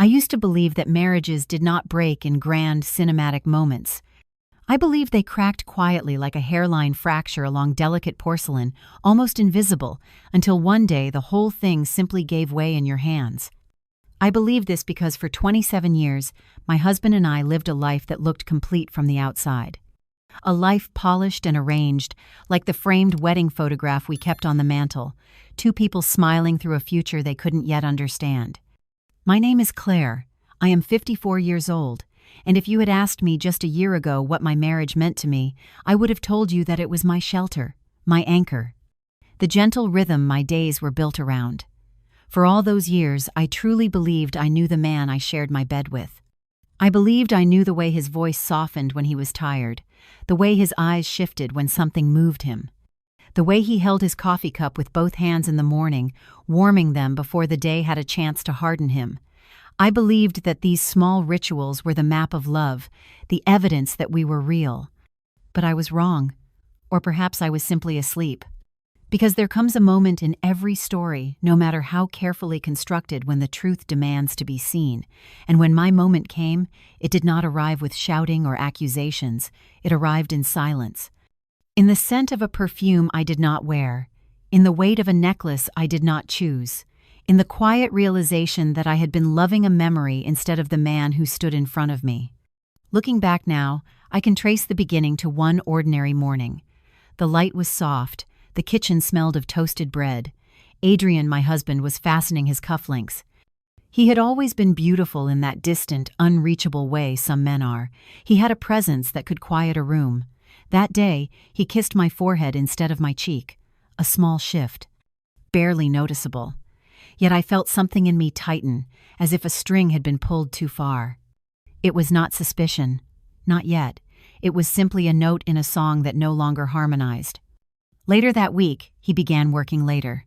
I used to believe that marriages did not break in grand cinematic moments. I believed they cracked quietly like a hairline fracture along delicate porcelain, almost invisible, until one day the whole thing simply gave way in your hands. I believed this because for 27 years, my husband and I lived a life that looked complete from the outside. A life polished and arranged, like the framed wedding photograph we kept on the mantel, two people smiling through a future they couldn't yet understand. My name is Claire. I am 54 years old, and if you had asked me just a year ago what my marriage meant to me, I would have told you that it was my shelter, my anchor, the gentle rhythm my days were built around. For all those years, I truly believed I knew the man I shared my bed with. I believed I knew the way his voice softened when he was tired, the way his eyes shifted when something moved him, the way he held his coffee cup with both hands in the morning, warming them before the day had a chance to harden him. I believed that these small rituals were the map of love, the evidence that we were real. But I was wrong. Or perhaps I was simply asleep. Because there comes a moment in every story, no matter how carefully constructed, when the truth demands to be seen. And when my moment came, it did not arrive with shouting or accusations. It arrived in silence. In the scent of a perfume I did not wear. In the weight of a necklace I did not choose. In the quiet realization that I had been loving a memory instead of the man who stood in front of me. Looking back now, I can trace the beginning to one ordinary morning. The light was soft. The kitchen smelled of toasted bread. Adrian, my husband, was fastening his cufflinks. He had always been beautiful in that distant, unreachable way some men are. He had a presence that could quiet a room. That day, he kissed my forehead instead of my cheek. A small shift. Barely noticeable. Yet I felt something in me tighten, as if a string had been pulled too far. It was not suspicion. Not yet. It was simply a note in a song that no longer harmonized. Later that week, he began working later.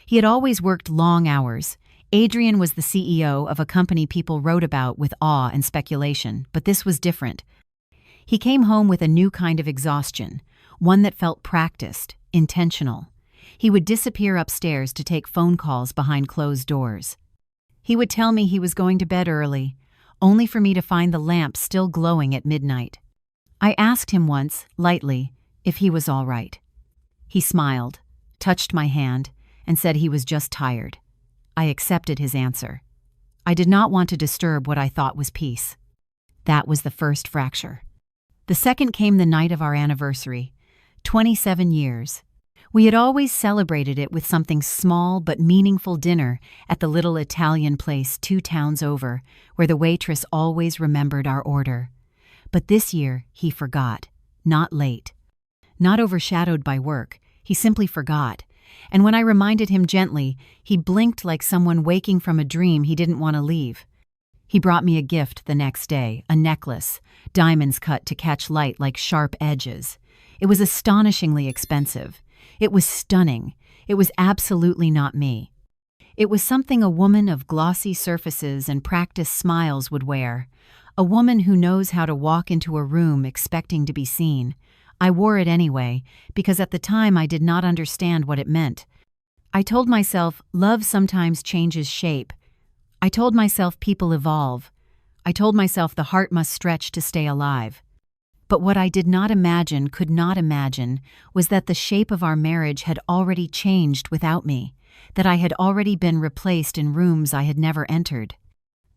He had always worked long hours. Adrian was the CEO of a company people wrote about with awe and speculation, but this was different. He came home with a new kind of exhaustion, one that felt practiced, intentional. He would disappear upstairs to take phone calls behind closed doors. He would tell me he was going to bed early, only for me to find the lamp still glowing at midnight. I asked him once, lightly, if he was all right. He smiled, touched my hand, and said he was just tired. I accepted his answer. I did not want to disturb what I thought was peace. That was the first fracture. The second came the night of our anniversary, 27 years. We had always celebrated it with something small but meaningful dinner at the little Italian place 2 towns over, where the waitress always remembered our order. But this year, he forgot. Not late. Not overshadowed by work, he simply forgot. And when I reminded him gently, he blinked like someone waking from a dream he didn't want to leave. He brought me a gift the next day, a necklace, diamonds cut to catch light like sharp edges. It was astonishingly expensive. It was stunning. It was absolutely not me. It was something a woman of glossy surfaces and practiced smiles would wear. A woman who knows how to walk into a room expecting to be seen. I wore it anyway, because at the time I did not understand what it meant. I told myself love sometimes changes shape. I told myself people evolve. I told myself the heart must stretch to stay alive. But what I did not imagine, could not imagine, was that the shape of our marriage had already changed without me, that I had already been replaced in rooms I had never entered.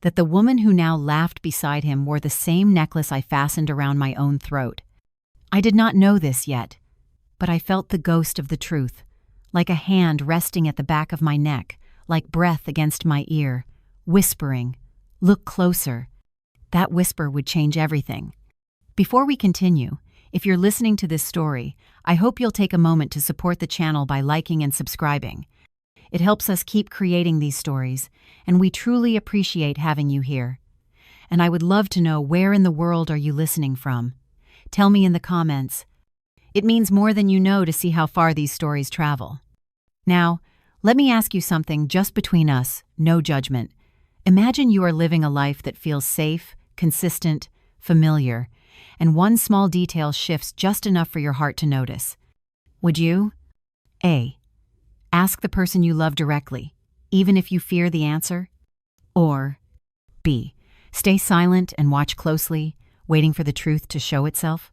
That the woman who now laughed beside him wore the same necklace I fastened around my own throat. I did not know this yet, but I felt the ghost of the truth, like a hand resting at the back of my neck, like breath against my ear, whispering, "Look closer." That whisper would change everything. Before we continue, if you're listening to this story, I hope you'll take a moment to support the channel by liking and subscribing. It helps us keep creating these stories, and we truly appreciate having you here. And I would love to know, where in the world are you listening from? Tell me in the comments. It means more than you know to see how far these stories travel. Now, let me ask you something just between us, no judgment. Imagine you are living a life that feels safe, consistent, familiar, and one small detail shifts just enough for your heart to notice. Would you? A. Ask the person you love directly, even if you fear the answer. Or B. Stay silent and watch closely, waiting for the truth to show itself?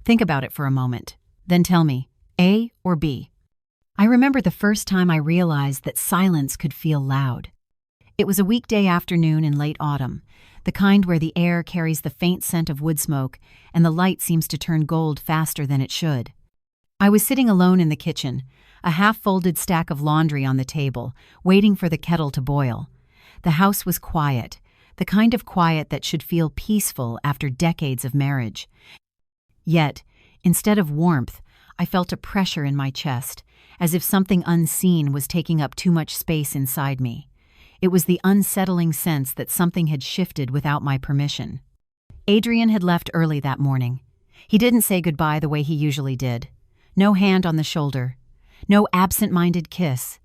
Think about it for a moment. Then tell me, A or B? I remember the first time I realized that silence could feel loud. It was a weekday afternoon in late autumn, the kind where the air carries the faint scent of wood smoke and the light seems to turn gold faster than it should. I was sitting alone in the kitchen, a half-folded stack of laundry on the table, waiting for the kettle to boil. The house was quiet, the kind of quiet that should feel peaceful after decades of marriage. Yet, instead of warmth, I felt a pressure in my chest, as if something unseen was taking up too much space inside me. It was the unsettling sense that something had shifted without my permission. Adrian had left early that morning. He didn't say goodbye the way he usually did. No hand on the shoulder. No absent-minded kiss.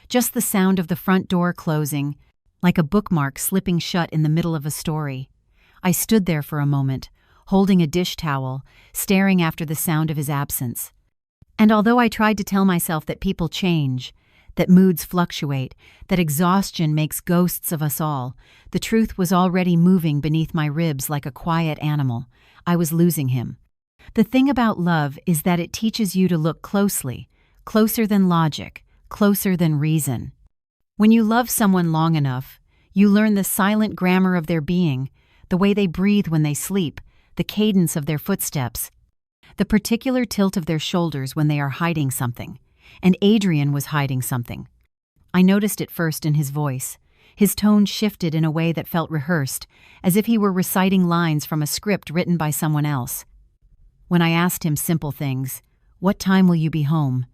Just the sound of the front door closing, like a bookmark slipping shut in the middle of a story. I stood there for a moment, holding a dish towel, staring after the sound of his absence. And although I tried to tell myself that people change, that moods fluctuate, that exhaustion makes ghosts of us all, the truth was already moving beneath my ribs like a quiet animal. I was losing him. The thing about love is that it teaches you to look closely, closer than logic, closer than reason. When you love someone long enough, you learn the silent grammar of their being, the way they breathe when they sleep, the cadence of their footsteps, the particular tilt of their shoulders when they are hiding something. And Adrian was hiding something. I noticed it first in his voice. His tone shifted in a way that felt rehearsed, as if he were reciting lines from a script written by someone else. When I asked him simple things, "What time will you be home?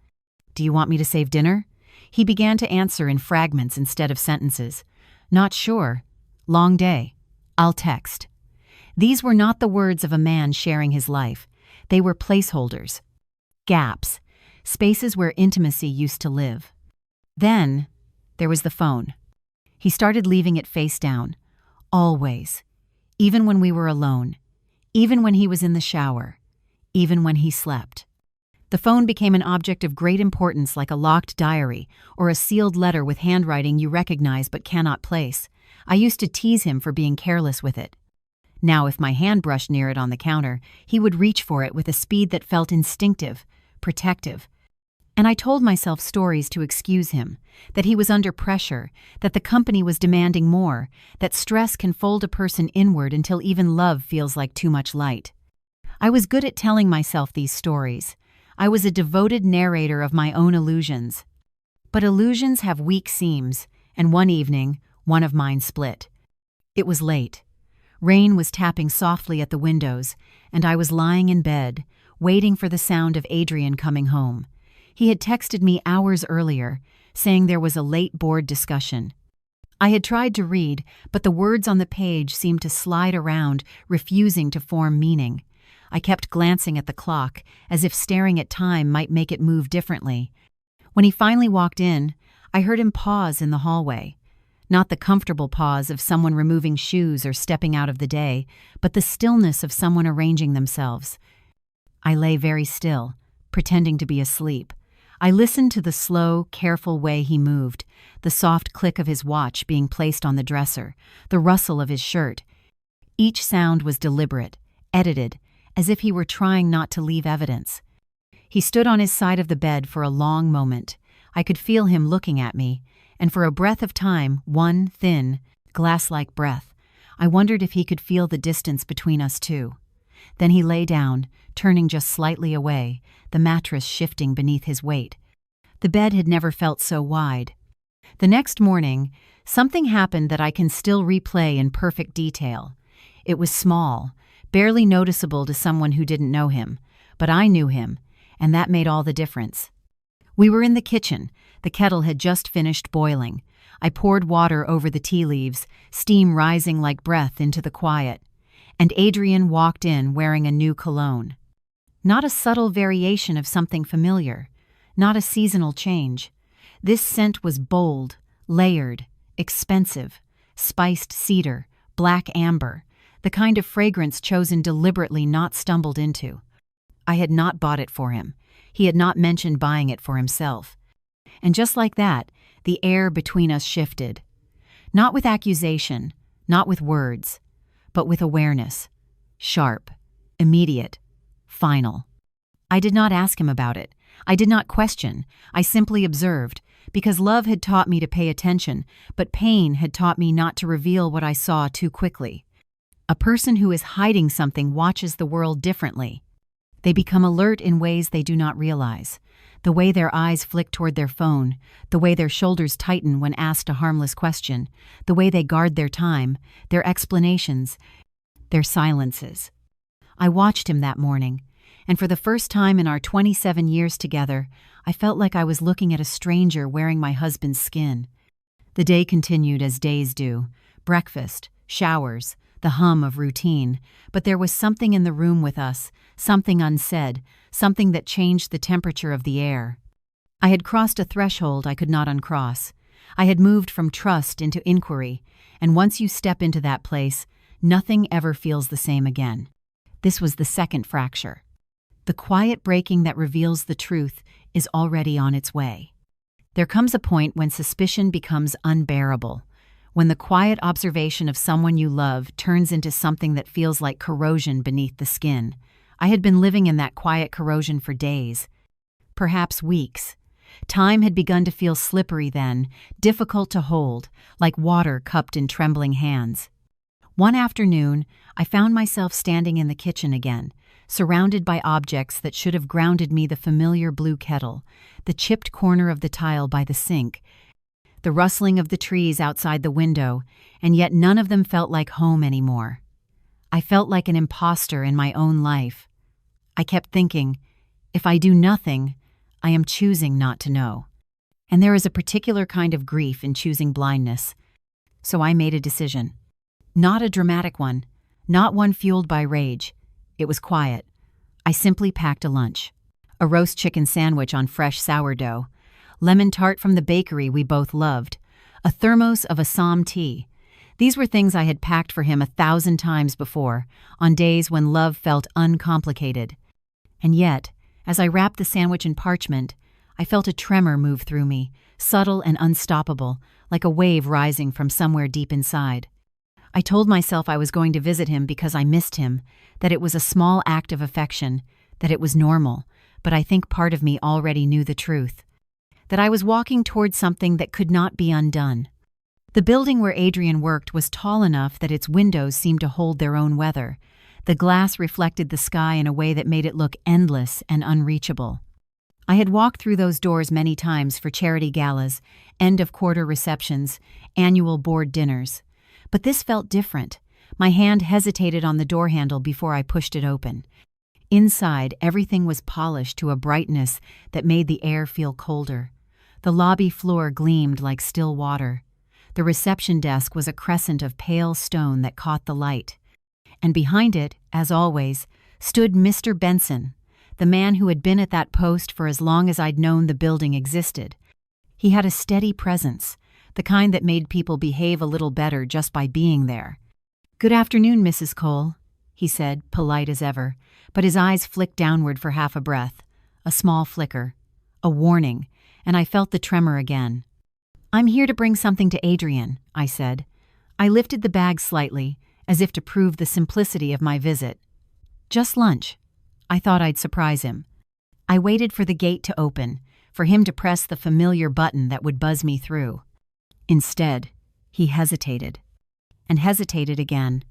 Do you want me to save dinner?" he began to answer in fragments instead of sentences. "Not sure. Long day. I'll text." These were not the words of a man sharing his life. They were placeholders. Gaps. Spaces where intimacy used to live. Then, there was the phone. He started leaving it face down. Always. Even when we were alone. Even when he was in the shower. Even when he slept. The phone became an object of great importance, like a locked diary or a sealed letter with handwriting you recognize but cannot place. I used to tease him for being careless with it. Now, if my hand brushed near it on the counter, he would reach for it with a speed that felt instinctive, protective. And I told myself stories to excuse him, that he was under pressure, that the company was demanding more, that stress can fold a person inward until even love feels like too much light. I was good at telling myself these stories. I was a devoted narrator of my own illusions. But illusions have weak seams, and one evening, one of mine split. It was late. Rain was tapping softly at the windows, and I was lying in bed, waiting for the sound of Adrian coming home. He had texted me hours earlier, saying there was a late board discussion. I had tried to read, but the words on the page seemed to slide around, refusing to form meaning. I kept glancing at the clock, as if staring at time might make it move differently. When he finally walked in, I heard him pause in the hallway. Not the comfortable pause of someone removing shoes or stepping out of the day, but the stillness of someone arranging themselves. I lay very still, pretending to be asleep. I listened to the slow, careful way he moved, the soft click of his watch being placed on the dresser, the rustle of his shirt. Each sound was deliberate, edited, as if he were trying not to leave evidence. He stood on his side of the bed for a long moment. I could feel him looking at me, and for a breath of time, one thin, glass-like breath, I wondered if he could feel the distance between us two. Then he lay down, turning just slightly away, the mattress shifting beneath his weight. The bed had never felt so wide. The next morning, something happened that I can still replay in perfect detail. It was small, barely noticeable to someone who didn't know him, but I knew him, and that made all the difference. We were in the kitchen. The kettle had just finished boiling. I poured water over the tea leaves, steam rising like breath into the quiet. And Adrian walked in wearing a new cologne. Not a subtle variation of something familiar, not a seasonal change. This scent was bold, layered, expensive, spiced cedar, black amber, the kind of fragrance chosen deliberately, not stumbled into. I had not bought it for him. He had not mentioned buying it for himself. And just like that, the air between us shifted. Not with accusation, not with words, but with awareness. Sharp, immediate, final. I did not ask him about it. I did not question. I simply observed, because love had taught me to pay attention, but pain had taught me not to reveal what I saw too quickly. A person who is hiding something watches the world differently. They become alert in ways they do not realize. The way their eyes flick toward their phone, the way their shoulders tighten when asked a harmless question, the way they guard their time, their explanations, their silences. I watched him that morning, and for the first time in our 27 years together, I felt like I was looking at a stranger wearing my husband's skin. The day continued as days do: breakfast, showers, the hum of routine, but there was something in the room with us, something unsaid, something that changed the temperature of the air. I had crossed a threshold I could not uncross. I had moved from trust into inquiry, and once you step into that place, nothing ever feels the same again. This was the second fracture. The quiet breaking that reveals the truth is already on its way. There comes a point when suspicion becomes unbearable, when the quiet observation of someone you love turns into something that feels like corrosion beneath the skin. I had been living in that quiet corrosion for days, perhaps weeks. Time had begun to feel slippery then, difficult to hold, like water cupped in trembling hands. One afternoon, I found myself standing in the kitchen again, surrounded by objects that should have grounded me: the familiar blue kettle, the chipped corner of the tile by the sink, the rustling of the trees outside the window, and yet none of them felt like home anymore. I felt like an imposter in my own life. I kept thinking, if I do nothing, I am choosing not to know. And there is a particular kind of grief in choosing blindness. So I made a decision. Not a dramatic one, not one fueled by rage. It was quiet. I simply packed a lunch: a roast chicken sandwich on fresh sourdough, lemon tart from the bakery we both loved, a thermos of Assam tea. These were things I had packed for him 1,000 times before, on days when love felt uncomplicated. And yet, as I wrapped the sandwich in parchment, I felt a tremor move through me, subtle and unstoppable, like a wave rising from somewhere deep inside. I told myself I was going to visit him because I missed him, that it was a small act of affection, that it was normal, but I think part of me already knew the truth. That I was walking towards something that could not be undone. The building where Adrian worked was tall enough that its windows seemed to hold their own weather. The glass reflected the sky in a way that made it look endless and unreachable. I had walked through those doors many times for charity galas, end-of-quarter receptions, annual board dinners. But this felt different. My hand hesitated on the door handle before I pushed it open. Inside, everything was polished to a brightness that made the air feel colder. The lobby floor gleamed like still water. The reception desk was a crescent of pale stone that caught the light. And behind it, as always, stood Mr. Benson, the man who had been at that post for as long as I'd known the building existed. He had a steady presence, the kind that made people behave a little better just by being there. "Good afternoon, Mrs. Cole," he said, polite as ever, but his eyes flicked downward for half a breath, a small flicker, a warning, and I felt the tremor again. "I'm here to bring something to Adrian," I said. I lifted the bag slightly, as if to prove the simplicity of my visit. "Just lunch." I thought I'd surprise him. I waited for the gate to open, for him to press the familiar button that would buzz me through. Instead, he hesitated, and hesitated again.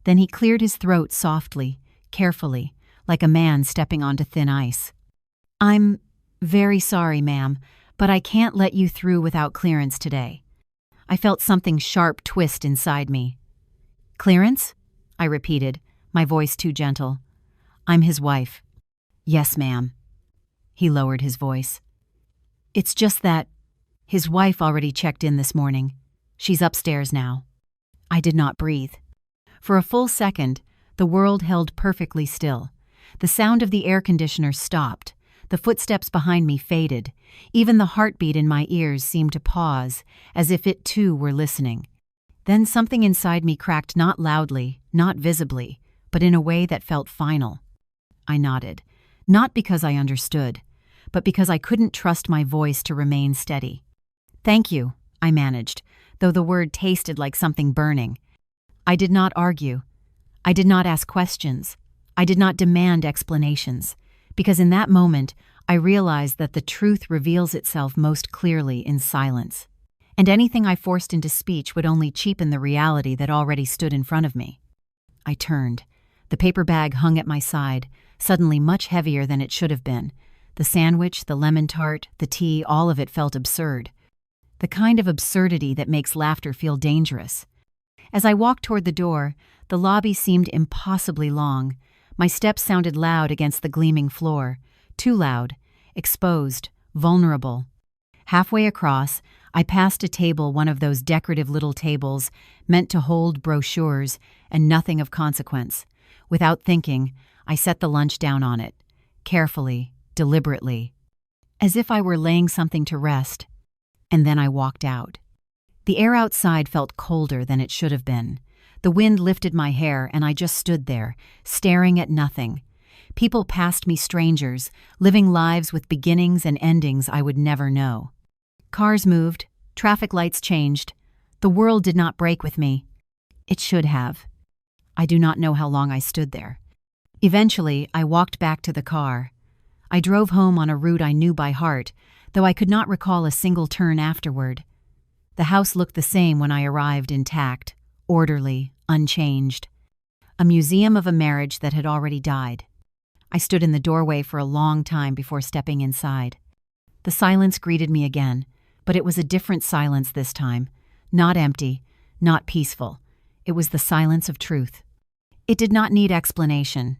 Then he cleared his throat softly, carefully, like a man stepping onto thin ice. "I'm very sorry, ma'am, but I can't let you through without clearance today." I felt something sharp twist inside me. "Clearance?" I repeated, my voice too gentle. "I'm his wife." "Yes, ma'am." He lowered his voice. "It's just that his wife already checked in this morning. She's upstairs now." I did not breathe. For a full second, the world held perfectly still. The sound of the air conditioner stopped. The footsteps behind me faded. Even the heartbeat in my ears seemed to pause, as if it too were listening. Then something inside me cracked, not loudly, not visibly, but in a way that felt final. I nodded, not because I understood, but because I couldn't trust my voice to remain steady. "Thank you," I managed, though the word tasted like something burning. I did not argue. I did not ask questions. I did not demand explanations, because in that moment, I realized that the truth reveals itself most clearly in silence. And anything I forced into speech would only cheapen the reality that already stood in front of me. I turned. The paper bag hung at my side, suddenly much heavier than it should have been. The sandwich, the lemon tart, the tea, all of it felt absurd. The kind of absurdity that makes laughter feel dangerous. As I walked toward the door, the lobby seemed impossibly long. My steps sounded loud against the gleaming floor. Too loud, exposed, vulnerable. Halfway across, I passed a table, one of those decorative little tables meant to hold brochures and nothing of consequence. Without thinking, I set the lunch down on it, carefully, deliberately, as if I were laying something to rest, and then I walked out. The air outside felt colder than it should have been. The wind lifted my hair, and I just stood there, staring at nothing. People passed me, strangers, living lives with beginnings and endings I would never know. Cars moved, traffic lights changed. The world did not break with me. It should have. I do not know how long I stood there. Eventually, I walked back to the car. I drove home on a route I knew by heart, though I could not recall a single turn afterward. The house looked the same when I arrived, intact, orderly, unchanged. A museum of a marriage that had already died. I stood in the doorway for a long time before stepping inside. The silence greeted me again, but it was a different silence this time. Not empty, not peaceful. It was the silence of truth. It did not need explanation.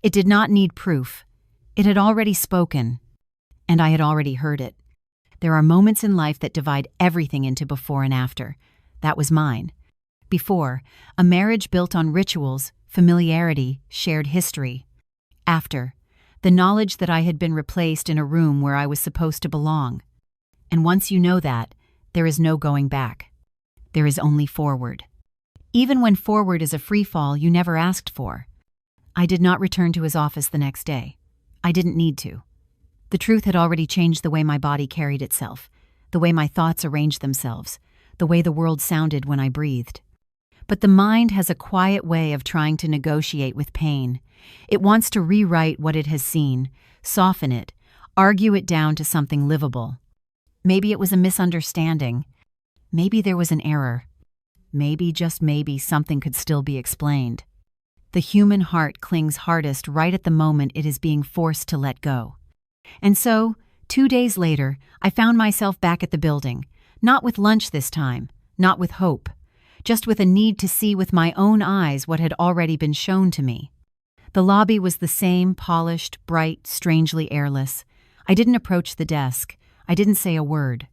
It did not need proof. It had already spoken, and I had already heard it. There are moments in life that divide everything into before and after. That was mine. Before, a marriage built on rituals, familiarity, shared history. After, the knowledge that I had been replaced in a room where I was supposed to belong. And once you know that, there is no going back. There is only forward. Even when forward is a free fall you never asked for. I did not return to his office the next day. I didn't need to. The truth had already changed the way my body carried itself, the way my thoughts arranged themselves, the way the world sounded when I breathed. But the mind has a quiet way of trying to negotiate with pain. It wants to rewrite what it has seen, soften it, argue it down to something livable. Maybe it was a misunderstanding. Maybe there was an error. Maybe, just maybe, something could still be explained. The human heart clings hardest right at the moment it is being forced to let go. And so, 2 days later, I found myself back at the building, not with lunch this time, not with hope, just with a need to see with my own eyes what had already been shown to me. The lobby was the same, polished, bright, strangely airless. I didn't approach the desk. I didn't say a word.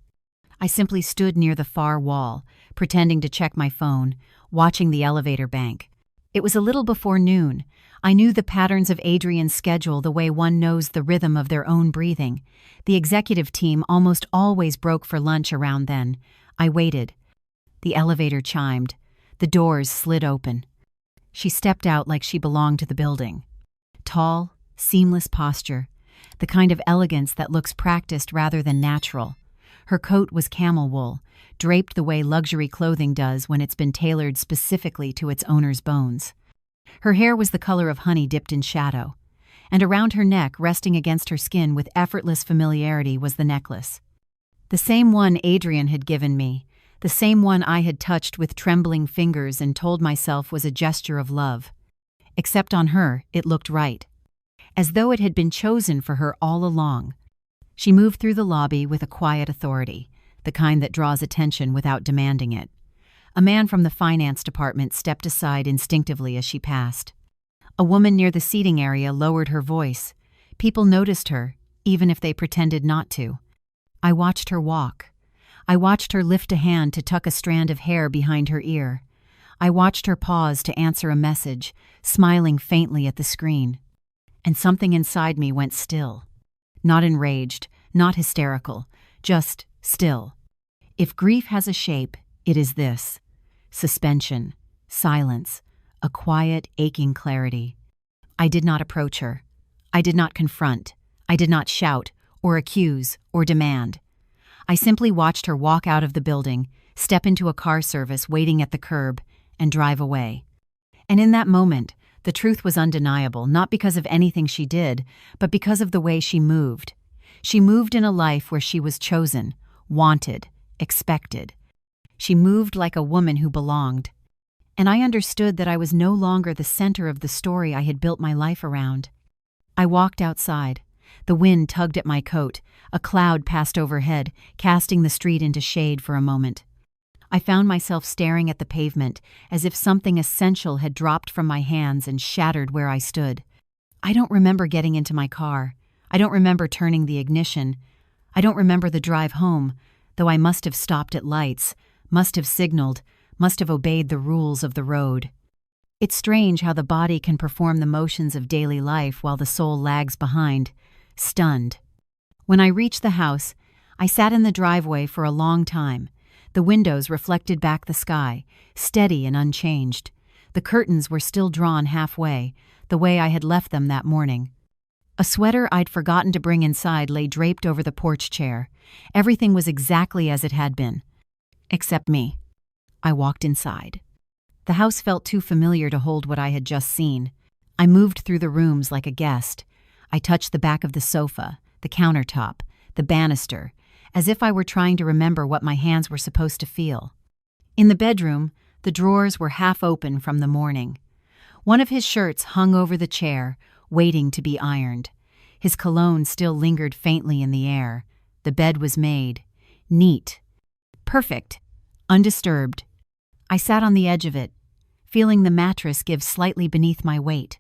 I simply stood near the far wall, pretending to check my phone, watching the elevator bank. It was a little before noon. I knew the patterns of Adrian's schedule the way one knows the rhythm of their own breathing. The executive team almost always broke for lunch around then. I waited. The elevator chimed. The doors slid open. She stepped out like she belonged to the building. Tall, seamless posture, the kind of elegance that looks practiced rather than natural. Her coat was camel wool, draped the way luxury clothing does when it's been tailored specifically to its owner's bones. Her hair was the color of honey dipped in shadow, and around her neck, resting against her skin with effortless familiarity, was the necklace. The same one Adrian had given me, the same one I had touched with trembling fingers and told myself was a gesture of love. Except on her, it looked right, as though it had been chosen for her all along. She moved through the lobby with a quiet authority, the kind that draws attention without demanding it. A man from the finance department stepped aside instinctively as she passed. A woman near the seating area lowered her voice. People noticed her, even if they pretended not to. I watched her walk. I watched her lift a hand to tuck a strand of hair behind her ear. I watched her pause to answer a message, smiling faintly at the screen. And something inside me went still. Not enraged, not hysterical, just still. If grief has a shape, it is this. Suspension, silence, a quiet, aching clarity. I did not approach her. I did not confront. I did not shout, or accuse, or demand. I simply watched her walk out of the building, step into a car service waiting at the curb, and drive away. And in that moment, the truth was undeniable, not because of anything she did, but because of the way she moved. She moved in a life where she was chosen, wanted, expected. She moved like a woman who belonged. And I understood that I was no longer the center of the story I had built my life around. I walked outside. The wind tugged at my coat. A cloud passed overhead, casting the street into shade for a moment. I found myself staring at the pavement, as if something essential had dropped from my hands and shattered where I stood. I don't remember getting into my car. I don't remember turning the ignition. I don't remember the drive home, though I must have stopped at lights, must have signaled, must have obeyed the rules of the road. It's strange how the body can perform the motions of daily life while the soul lags behind, stunned. When I reached the house, I sat in the driveway for a long time. The windows reflected back the sky, steady and unchanged. The curtains were still drawn halfway, the way I had left them that morning. A sweater I'd forgotten to bring inside lay draped over the porch chair. Everything was exactly as it had been. Except me. I walked inside. The house felt too familiar to hold what I had just seen. I moved through the rooms like a guest. I touched the back of the sofa, the countertop, the banister, as if I were trying to remember what my hands were supposed to feel. In the bedroom, the drawers were half open from the morning. One of his shirts hung over the chair, waiting to be ironed. His cologne still lingered faintly in the air. The bed was made. Neat. Perfect. Undisturbed. I sat on the edge of it, feeling the mattress give slightly beneath my weight.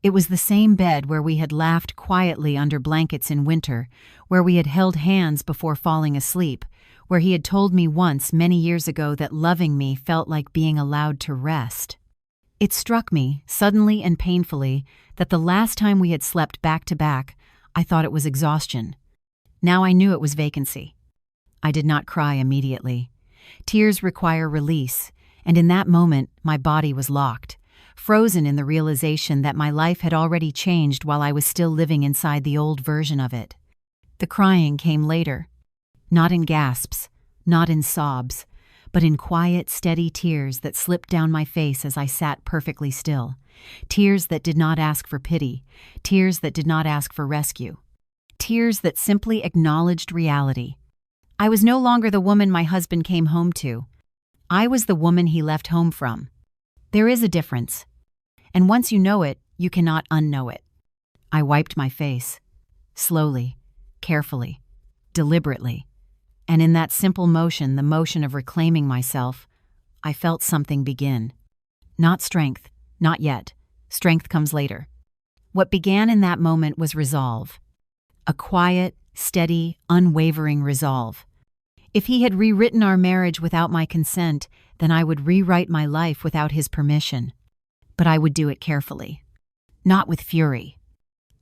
It was the same bed where we had laughed quietly under blankets in winter, where we had held hands before falling asleep, where he had told me once many years ago that loving me felt like being allowed to rest. It struck me, suddenly and painfully, that the last time we had slept back to back, I thought it was exhaustion. Now I knew it was vacancy. I did not cry immediately. Tears require release, and in that moment my body was locked, frozen in the realization that my life had already changed while I was still living inside the old version of it. The crying came later. Not in gasps, not in sobs, but in quiet, steady tears that slipped down my face as I sat perfectly still. Tears that did not ask for pity, tears that did not ask for rescue. Tears that simply acknowledged reality. I was no longer the woman my husband came home to. I was the woman he left home from. There is a difference. And once you know it, you cannot unknow it. I wiped my face. Slowly, carefully, deliberately. And in that simple motion, the motion of reclaiming myself, I felt something begin. Not strength, not yet. Strength comes later. What began in that moment was resolve. A quiet, steady, unwavering resolve. If he had rewritten our marriage without my consent, then I would rewrite my life without his permission. But I would do it carefully. Not with fury.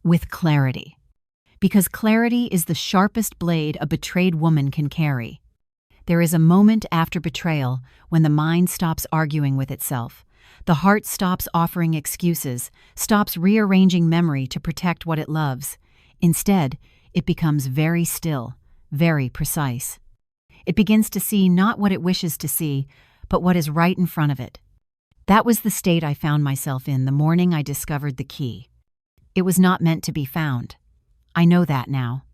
With clarity. Because clarity is the sharpest blade a betrayed woman can carry. There is a moment after betrayal when the mind stops arguing with itself. The heart stops offering excuses, stops rearranging memory to protect what it loves. Instead, it becomes very still, very precise. It begins to see not what it wishes to see, but what is right in front of it. That was the state I found myself in the morning I discovered the key. It was not meant to be found. I know that now.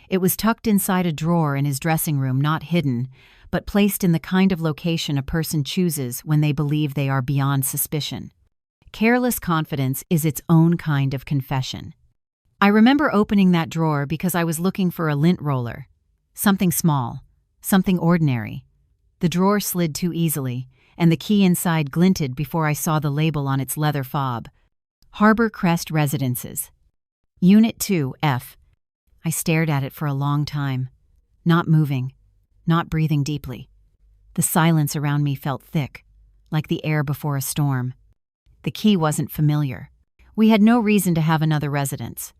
It was tucked inside a drawer in his dressing room, not hidden, but placed in the kind of location a person chooses when they believe they are beyond suspicion. Careless confidence is its own kind of confession. I remember opening that drawer because I was looking for a lint roller. Something small. Something ordinary. The drawer slid too easily, and the key inside glinted before I saw the label on its leather fob. Harbor Crest Residences. Unit 2, F. I stared at it for a long time, not moving, not breathing deeply. The silence around me felt thick, like the air before a storm. The key wasn't familiar. We had no reason to have another residence.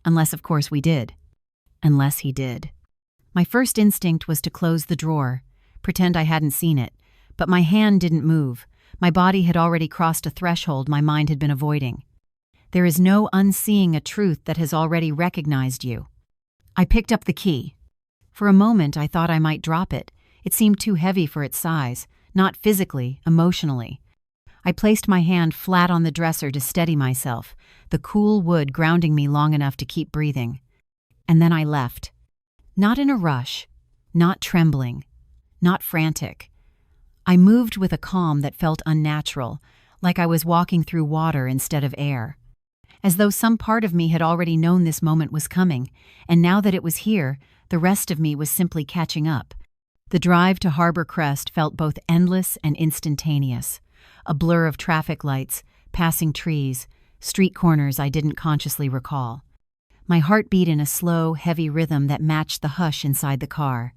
Unless, of course, we did. Unless he did. My first instinct was to close the drawer, pretend I hadn't seen it, but my hand didn't move. My body had already crossed a threshold my mind had been avoiding. There is no unseeing a truth that has already recognized you. I picked up the key. For a moment I thought I might drop it. It seemed too heavy for its size, not physically, emotionally. I placed my hand flat on the dresser to steady myself, the cool wood grounding me long enough to keep breathing. And then I left. Not in a rush, not trembling, not frantic. I moved with a calm that felt unnatural, like I was walking through water instead of air. As though some part of me had already known this moment was coming, and now that it was here, the rest of me was simply catching up. The drive to Harbor Crest felt both endless and instantaneous. A blur of traffic lights, passing trees, street corners I didn't consciously recall. My heart beat in a slow, heavy rhythm that matched the hush inside the car.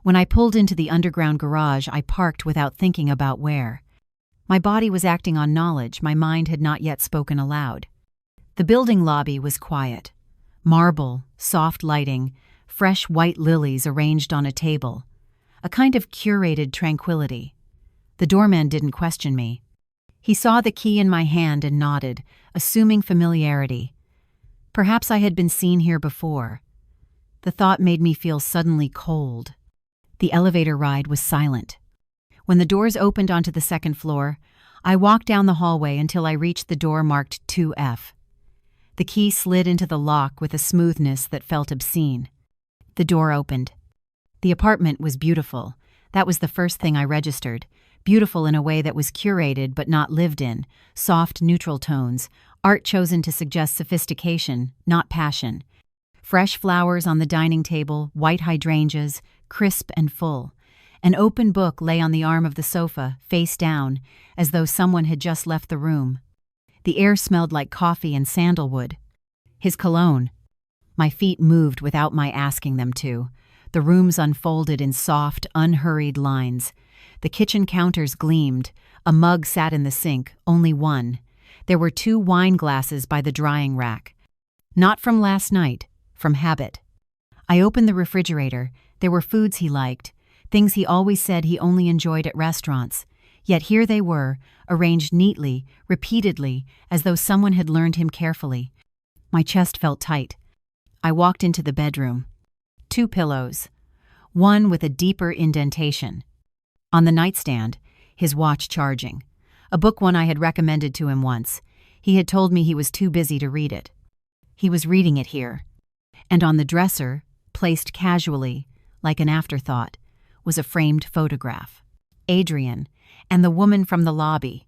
When I pulled into the underground garage, I parked without thinking about where. My body was acting on knowledge my mind had not yet spoken aloud. The building lobby was quiet. Marble, soft lighting, fresh white lilies arranged on a table. A kind of curated tranquility. The doorman didn't question me. He saw the key in my hand and nodded, assuming familiarity. Perhaps I had been seen here before. The thought made me feel suddenly cold. The elevator ride was silent. When the doors opened onto the second floor, I walked down the hallway until I reached the door marked 2F. The key slid into the lock with a smoothness that felt obscene. The door opened. The apartment was beautiful. That was the first thing I registered. Beautiful in a way that was curated but not lived in. Soft, neutral tones. Art chosen to suggest sophistication, not passion. Fresh flowers on the dining table, white hydrangeas, crisp and full. An open book lay on the arm of the sofa, face down, as though someone had just left the room. The air smelled like coffee and sandalwood. His cologne. My feet moved without my asking them to. The rooms unfolded in soft, unhurried lines. The kitchen counters gleamed. A mug sat in the sink, only one. There were 2 wine glasses by the drying rack. Not from last night, from habit. I opened the refrigerator. There were foods he liked, things he always said he only enjoyed at restaurants. Yet here they were, arranged neatly, repeatedly, as though someone had learned him carefully. My chest felt tight. I walked into the bedroom. 2 pillows. One with a deeper indentation. On the nightstand, his watch charging. A book one I had recommended to him once. He had told me he was too busy to read it. He was reading it here. And on the dresser, placed casually, like an afterthought, was a framed photograph. Adrian, and the woman from the lobby.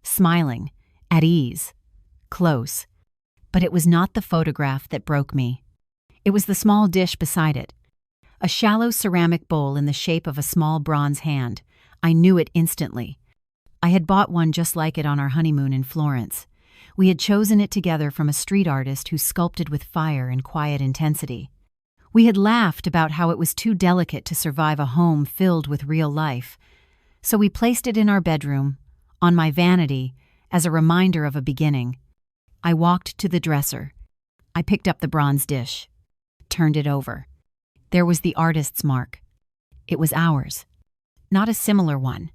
Smiling, at ease, close. But it was not the photograph that broke me. It was the small dish beside it. A shallow ceramic bowl in the shape of a small bronze hand. I knew it instantly. I had bought one just like it on our honeymoon in Florence. We had chosen it together from a street artist who sculpted with fire and quiet intensity. We had laughed about how it was too delicate to survive a home filled with real life. So we placed it in our bedroom, on my vanity, as a reminder of a beginning. I walked to the dresser. I picked up the bronze dish, turned it over. There was the artist's mark. It was ours. Not a similar one.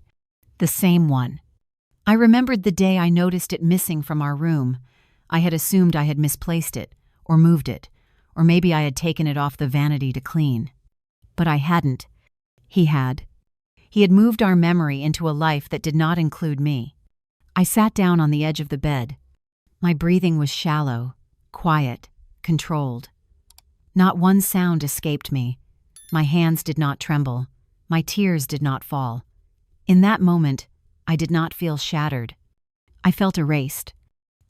The same one. I remembered the day I noticed it missing from our room. I had assumed I had misplaced it, or moved it, or maybe I had taken it off the vanity to clean. But I hadn't. He had. He had moved our memory into a life that did not include me. I sat down on the edge of the bed. My breathing was shallow, quiet, controlled. Not one sound escaped me. My hands did not tremble. My tears did not fall. In that moment, I did not feel shattered. I felt erased.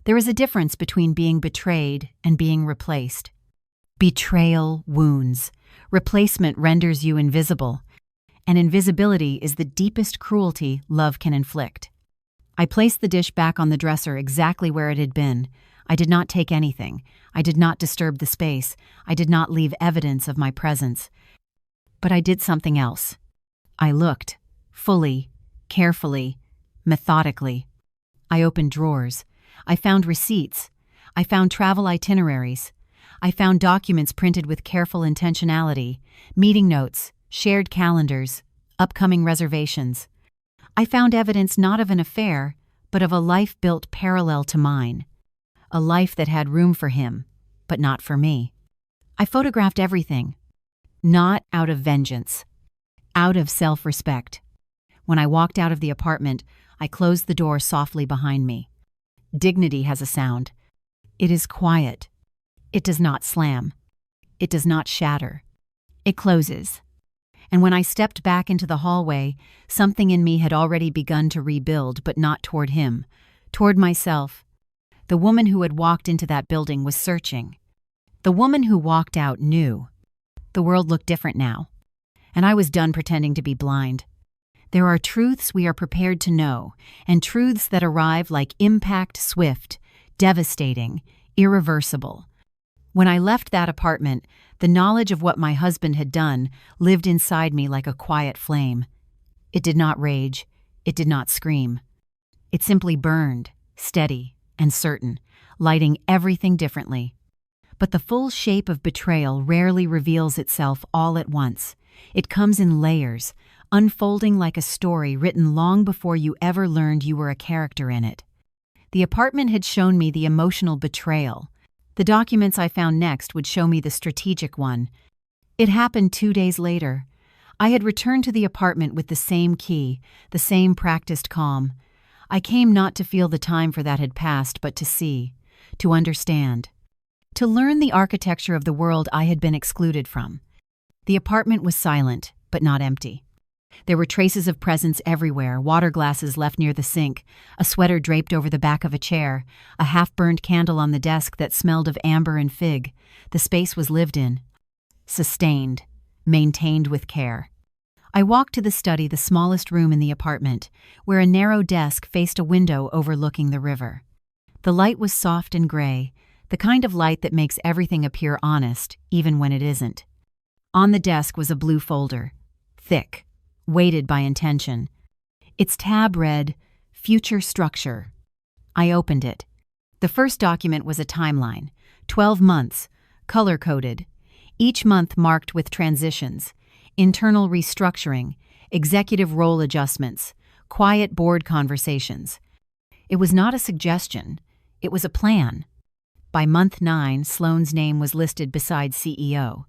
There is a difference between being betrayed and being replaced. Betrayal wounds. Replacement renders you invisible. And invisibility is the deepest cruelty love can inflict. I placed the dish back on the dresser exactly where it had been. I did not take anything. I did not disturb the space. I did not leave evidence of my presence. But I did something else. I looked, fully, carefully, methodically. I opened drawers. I found receipts. I found travel itineraries. I found documents printed with careful intentionality, meeting notes, shared calendars, upcoming reservations. I found evidence not of an affair, but of a life built parallel to mine. A life that had room for him, but not for me. I photographed everything. Not out of vengeance. Out of self-respect. When I walked out of the apartment, I closed the door softly behind me. Dignity has a sound. It is quiet. It does not slam. It does not shatter. It closes. And when I stepped back into the hallway, something in me had already begun to rebuild, but not toward him, toward myself. The woman who had walked into that building was searching. The woman who walked out knew. The world looked different now, and I was done pretending to be blind. There are truths we are prepared to know, and truths that arrive like impact, swift, devastating, irreversible. When I left that apartment, the knowledge of what my husband had done lived inside me like a quiet flame. It did not rage. It did not scream. It simply burned, steady and certain, lighting everything differently. But the full shape of betrayal rarely reveals itself all at once. It comes in layers, unfolding like a story written long before you ever learned you were a character in it. The apartment had shown me the emotional betrayal. The documents I found next would show me the strategic one. It happened 2 days later. I had returned to the apartment with the same key, the same practiced calm. I came not to feel the time for that had passed, but to see, to understand, to learn the architecture of the world I had been excluded from. The apartment was silent, but not empty. There were traces of presence everywhere, water glasses left near the sink, a sweater draped over the back of a chair, a half-burned candle on the desk that smelled of amber and fig. The space was lived in, sustained, maintained with care. I walked to the study, the smallest room in the apartment, where a narrow desk faced a window overlooking the river. The light was soft and gray, the kind of light that makes everything appear honest, even when it isn't. On the desk was a blue folder, thick, weighted by intention. Its tab read, Future Structure. I opened it. The first document was a timeline, 12 months, color-coded, each month marked with transitions, internal restructuring, executive role adjustments, quiet board conversations. It was not a suggestion, it was a plan. By month 9, Sloane's name was listed beside CEO.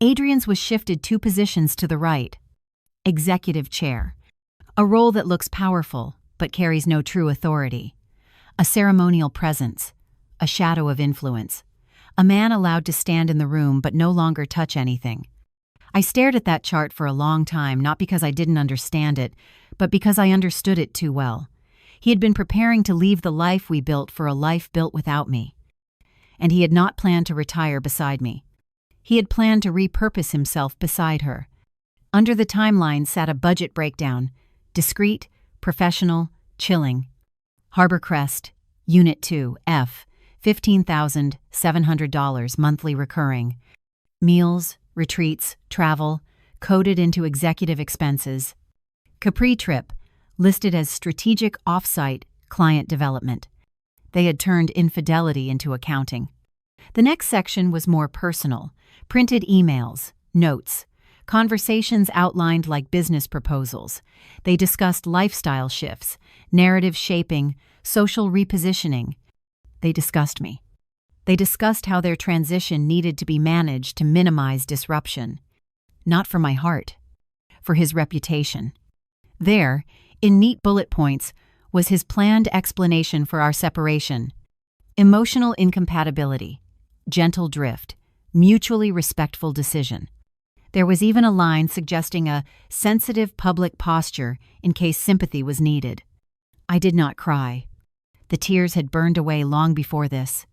Adrian's was shifted 2 positions to the right. Executive Chair, a role that looks powerful but carries no true authority. A ceremonial presence, a shadow of influence. A man allowed to stand in the room but no longer touch anything. I stared at that chart for a long time, not because I didn't understand it, but because I understood it too well. He had been preparing to leave the life we built for a life built without me. And he had not planned to retire beside me. He had planned to repurpose himself beside her. Under the timeline sat a budget breakdown, discreet, professional, chilling. Harbor Crest, Unit 2, F, $15,700 monthly recurring. Meals, retreats, travel, coded into executive expenses. Capri Trip, listed as strategic off-site client development. They had turned infidelity into accounting. The next section was more personal, printed emails, notes, conversations outlined like business proposals. They discussed lifestyle shifts, narrative shaping, social repositioning. They discussed me. They discussed how their transition needed to be managed to minimize disruption. Not for my heart, for his reputation. There, in neat bullet points, was his planned explanation for our separation. Emotional incompatibility, gentle drift, mutually respectful decision. There was even a line suggesting a sensitive public posture in case sympathy was needed. I did not cry. The tears had burned away long before this.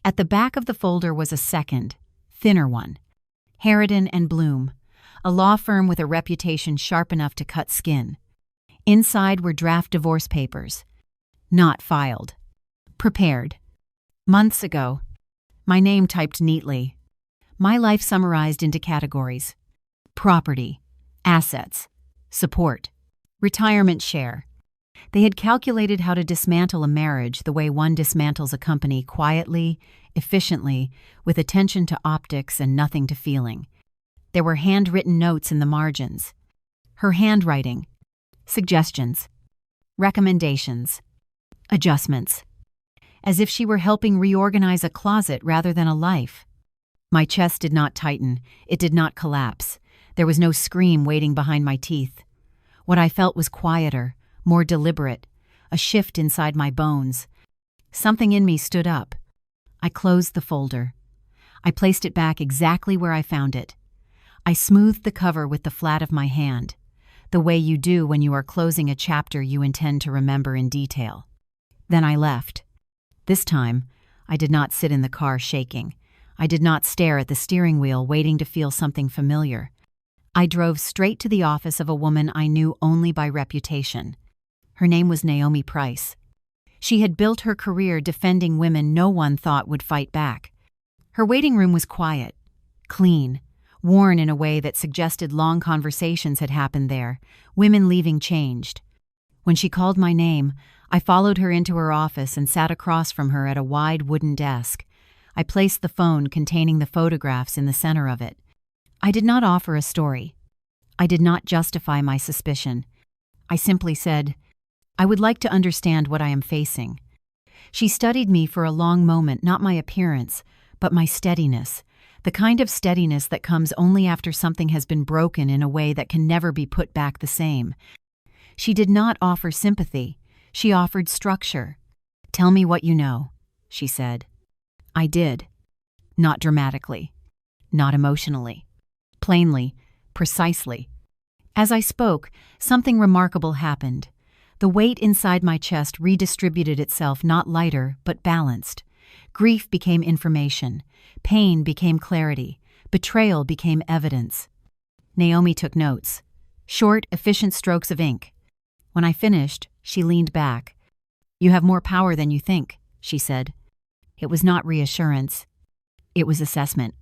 At the back of the folder was a second, thinner one. Harridan and Bloom, a law firm with a reputation sharp enough to cut skin. Inside were draft divorce papers. Not filed. Prepared. Months ago. My name typed neatly. My life summarized into categories: property, assets, support, retirement share. They had calculated how to dismantle a marriage the way one dismantles a company, quietly, efficiently, with attention to optics and nothing to feeling. There were handwritten notes in the margins. Her handwriting. Suggestions. Recommendations. Adjustments. As if she were helping reorganize a closet rather than a life. My chest did not tighten. It did not collapse. There was no scream waiting behind my teeth. What I felt was quieter, more deliberate, a shift inside my bones. Something in me stood up. I closed the folder. I placed it back exactly where I found it. I smoothed the cover with the flat of my hand, the way you do when you are closing a chapter you intend to remember in detail. Then I left. This time, I did not sit in the car shaking. I did not stare at the steering wheel waiting to feel something familiar. I drove straight to the office of a woman I knew only by reputation. Her name was Naomi Price. She had built her career defending women no one thought would fight back. Her waiting room was quiet, clean, worn in a way that suggested long conversations had happened there, women leaving changed. When she called my name, I followed her into her office and sat across from her at a wide wooden desk. I placed the phone containing the photographs in the center of it. I did not offer a story. I did not justify my suspicion. I simply said, I would like to understand what I am facing. She studied me for a long moment, not my appearance, but my steadiness, the kind of steadiness that comes only after something has been broken in a way that can never be put back the same. She did not offer sympathy. She offered structure. Tell me what you know, she said. I did. Not dramatically. Not emotionally. Plainly, precisely. As I spoke, something remarkable happened. The weight inside my chest redistributed itself, not lighter, but balanced. Grief became information. Pain became clarity. Betrayal became evidence. Naomi took notes. Short, efficient strokes of ink. When I finished, she leaned back. You have more power than you think, she said. It was not reassurance. It was assessment.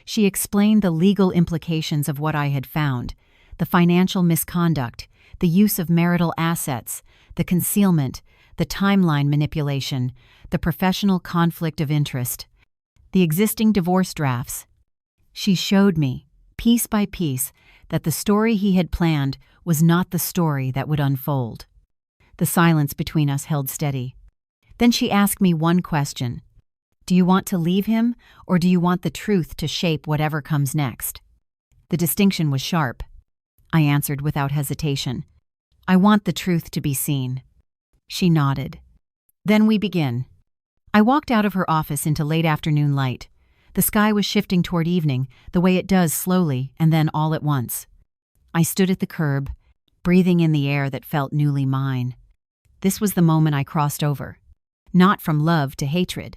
She explained the legal implications of what I had found, the financial misconduct, the use of marital assets, the concealment, the timeline manipulation, the professional conflict of interest, the existing divorce drafts. She showed me, piece by piece, that the story he had planned was not the story that would unfold. The silence between us held steady. Then she asked me one question. Do you want to leave him, or do you want the truth to shape whatever comes next? The distinction was sharp. I answered without hesitation. I want the truth to be seen. She nodded. Then we begin. I walked out of her office into late afternoon light. The sky was shifting toward evening, the way it does slowly and then all at once. I stood at the curb, breathing in the air that felt newly mine. This was the moment I crossed over. Not from love to hatred.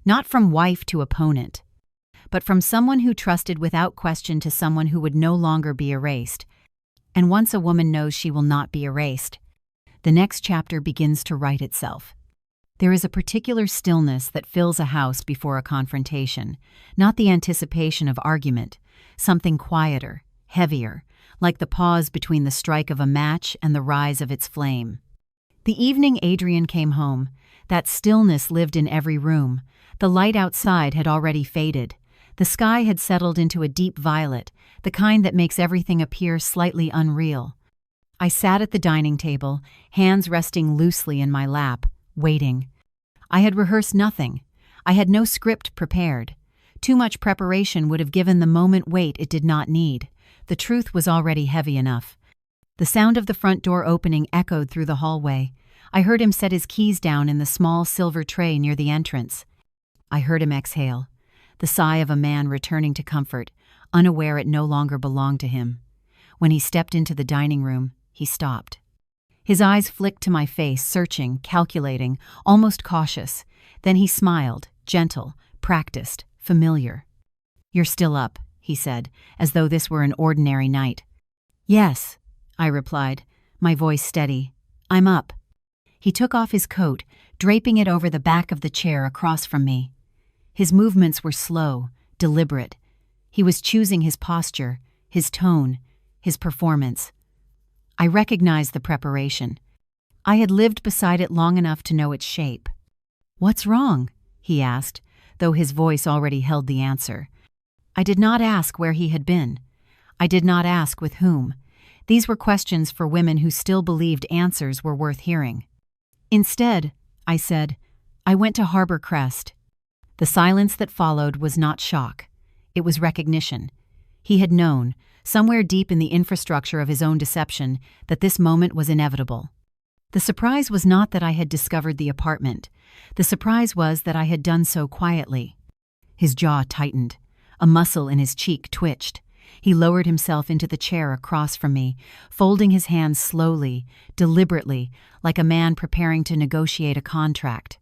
Not from wife to opponent. But from someone who trusted without question to someone who would no longer be erased. And once a woman knows she will not be erased, the next chapter begins to write itself. There is a particular stillness that fills a house before a confrontation, not the anticipation of argument, something quieter, heavier, like the pause between the strike of a match and the rise of its flame. The evening Adrian came home, that stillness lived in every room. The light outside had already faded. The sky had settled into a deep violet, the kind that makes everything appear slightly unreal. I sat at the dining table, hands resting loosely in my lap, waiting. I had rehearsed nothing. I had no script prepared. Too much preparation would have given the moment weight it did not need. The truth was already heavy enough. The sound of the front door opening echoed through the hallway. I heard him set his keys down in the small silver tray near the entrance. I heard him exhale, the sigh of a man returning to comfort, unaware it no longer belonged to him. When he stepped into the dining room, he stopped. His eyes flicked to my face, searching, calculating, almost cautious. Then he smiled, gentle, practiced, familiar. You're still up, he said, as though this were an ordinary night. Yes, I replied, my voice steady. I'm up. He took off his coat, draping it over the back of the chair across from me. His movements were slow, deliberate. He was choosing his posture, his tone, his performance. I recognized the preparation. I had lived beside it long enough to know its shape. What's wrong? He asked, though his voice already held the answer. I did not ask where he had been. I did not ask with whom. These were questions for women who still believed answers were worth hearing. Instead, I said, I went to Harbor Crest. The silence that followed was not shock. It was recognition. He had known, somewhere deep in the infrastructure of his own deception, that this moment was inevitable. The surprise was not that I had discovered the apartment. The surprise was that I had done so quietly. His jaw tightened. A muscle in his cheek twitched. He lowered himself into the chair across from me, folding his hands slowly, deliberately, like a man preparing to negotiate a contract.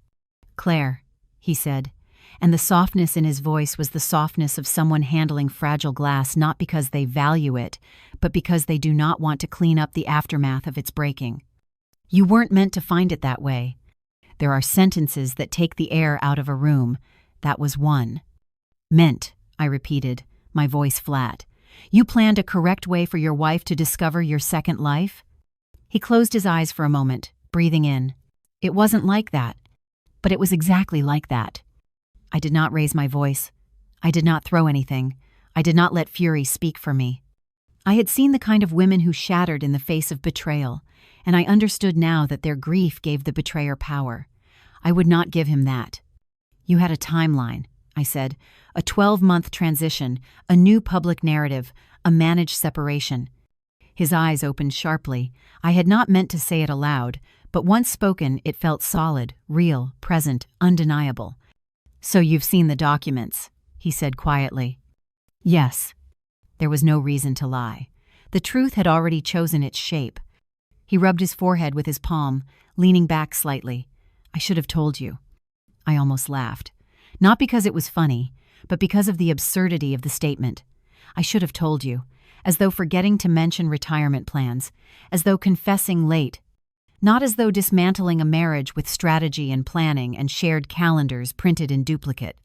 "Claire," he said, and the softness in his voice was the softness of someone handling fragile glass not because they value it, but because they do not want to clean up the aftermath of its breaking. "You weren't meant to find it that way. There are sentences that take the air out of a room. That was one." "Meant," I repeated, my voice flat. "You planned a correct way for your wife to discover your second life?" He closed his eyes for a moment, breathing in. "It wasn't like that, but it was exactly like that." I did not raise my voice. I did not throw anything. I did not let fury speak for me. I had seen the kind of women who shattered in the face of betrayal, and I understood now that their grief gave the betrayer power. I would not give him that. "You had a timeline," I said, "a 12-month transition, a new public narrative, a managed separation." His eyes opened sharply. I had not meant to say it aloud, but once spoken, it felt solid, real, present, undeniable. "So you've seen the documents," he said quietly. "Yes." There was no reason to lie. The truth had already chosen its shape. He rubbed his forehead with his palm, leaning back slightly. "I should have told you." I almost laughed. Not because it was funny, but because of the absurdity of the statement. I should have told you, as though forgetting to mention retirement plans, as though confessing late, not as though dismantling a marriage with strategy and planning and shared calendars printed in duplicate.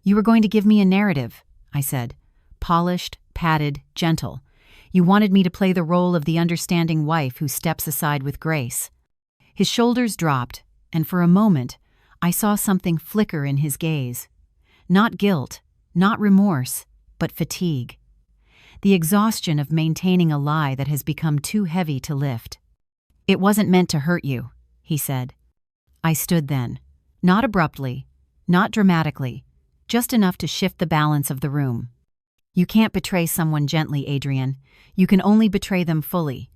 "You were going to give me a narrative," I said. "Polished, padded, gentle. You wanted me to play the role of the understanding wife who steps aside with grace." His shoulders dropped, and for a moment, I saw something flicker in his gaze. Not guilt, not remorse, but fatigue. The exhaustion of maintaining a lie that has become too heavy to lift. "It wasn't meant to hurt you," he said. I stood then, not abruptly, not dramatically, just enough to shift the balance of the room. "You can't betray someone gently, Adrian. You can only betray them fully."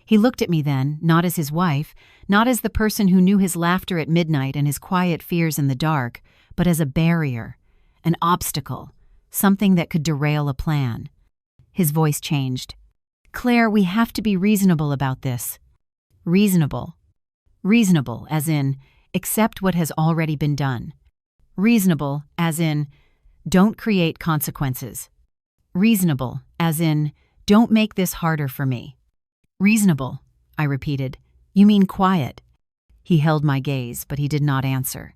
He looked at me then, not as his wife, not as the person who knew his laughter at midnight and his quiet fears in the dark, but as a barrier, an obstacle, something that could derail a plan. His voice changed. "Claire, we have to be reasonable about this." Reasonable. Reasonable, as in, accept what has already been done. Reasonable, as in, don't create consequences. Reasonable, as in, don't make this harder for me. "Reasonable," I repeated. "You mean quiet." He held my gaze, but he did not answer.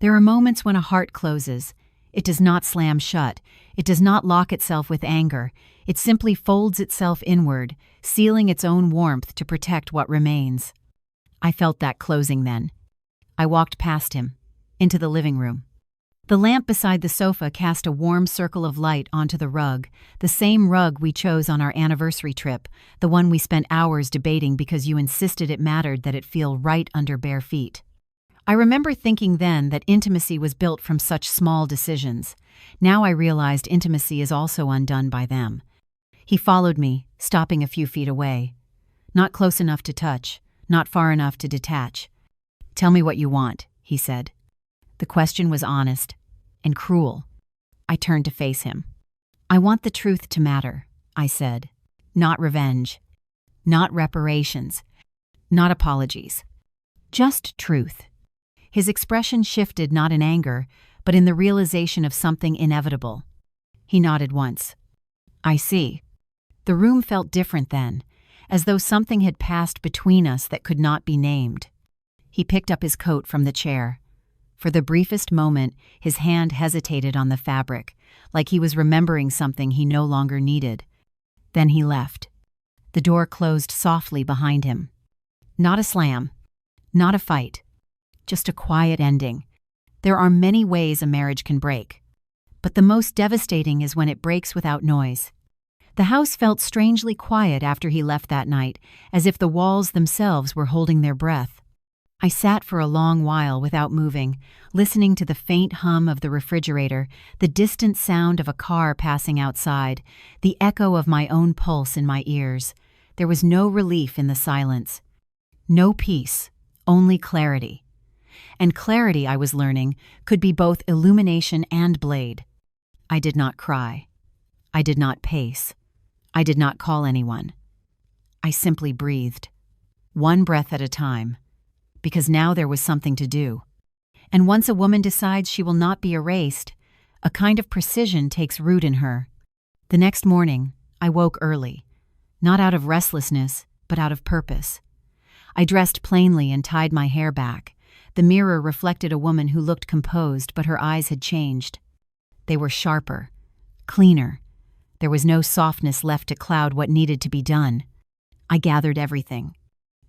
There are moments when a heart closes. It does not slam shut. It does not lock itself with anger. It simply folds itself inward, sealing its own warmth to protect what remains. I felt that closing then. I walked past him, into the living room. The lamp beside the sofa cast a warm circle of light onto the rug, the same rug we chose on our anniversary trip, the one we spent hours debating because you insisted it mattered that it feel right under bare feet. I remember thinking then that intimacy was built from such small decisions. Now I realized intimacy is also undone by them. He followed me, stopping a few feet away. Not close enough to touch, not far enough to detach. "Tell me what you want," he said. The question was honest and cruel. I turned to face him. "I want the truth to matter," I said. "Not revenge. Not reparations. Not apologies. Just truth." His expression shifted not in anger, but in the realization of something inevitable. He nodded once. "I see." The room felt different then, as though something had passed between us that could not be named. He picked up his coat from the chair. For the briefest moment, his hand hesitated on the fabric, like he was remembering something he no longer needed. Then he left. The door closed softly behind him. Not a slam. Not a fight. Just a quiet ending. There are many ways a marriage can break. But the most devastating is when it breaks without noise. The house felt strangely quiet after he left that night, as if the walls themselves were holding their breath. I sat for a long while without moving, listening to the faint hum of the refrigerator, the distant sound of a car passing outside, the echo of my own pulse in my ears. There was no relief in the silence. No peace, only clarity. And clarity, I was learning, could be both illumination and blade. I did not cry. I did not pace. I did not call anyone. I simply breathed, one breath at a time, because now there was something to do. And once a woman decides she will not be erased, a kind of precision takes root in her. The next morning, I woke early, not out of restlessness, but out of purpose. I dressed plainly and tied my hair back. The mirror reflected a woman who looked composed, but her eyes had changed. They were sharper, cleaner. There was no softness left to cloud what needed to be done. I gathered everything.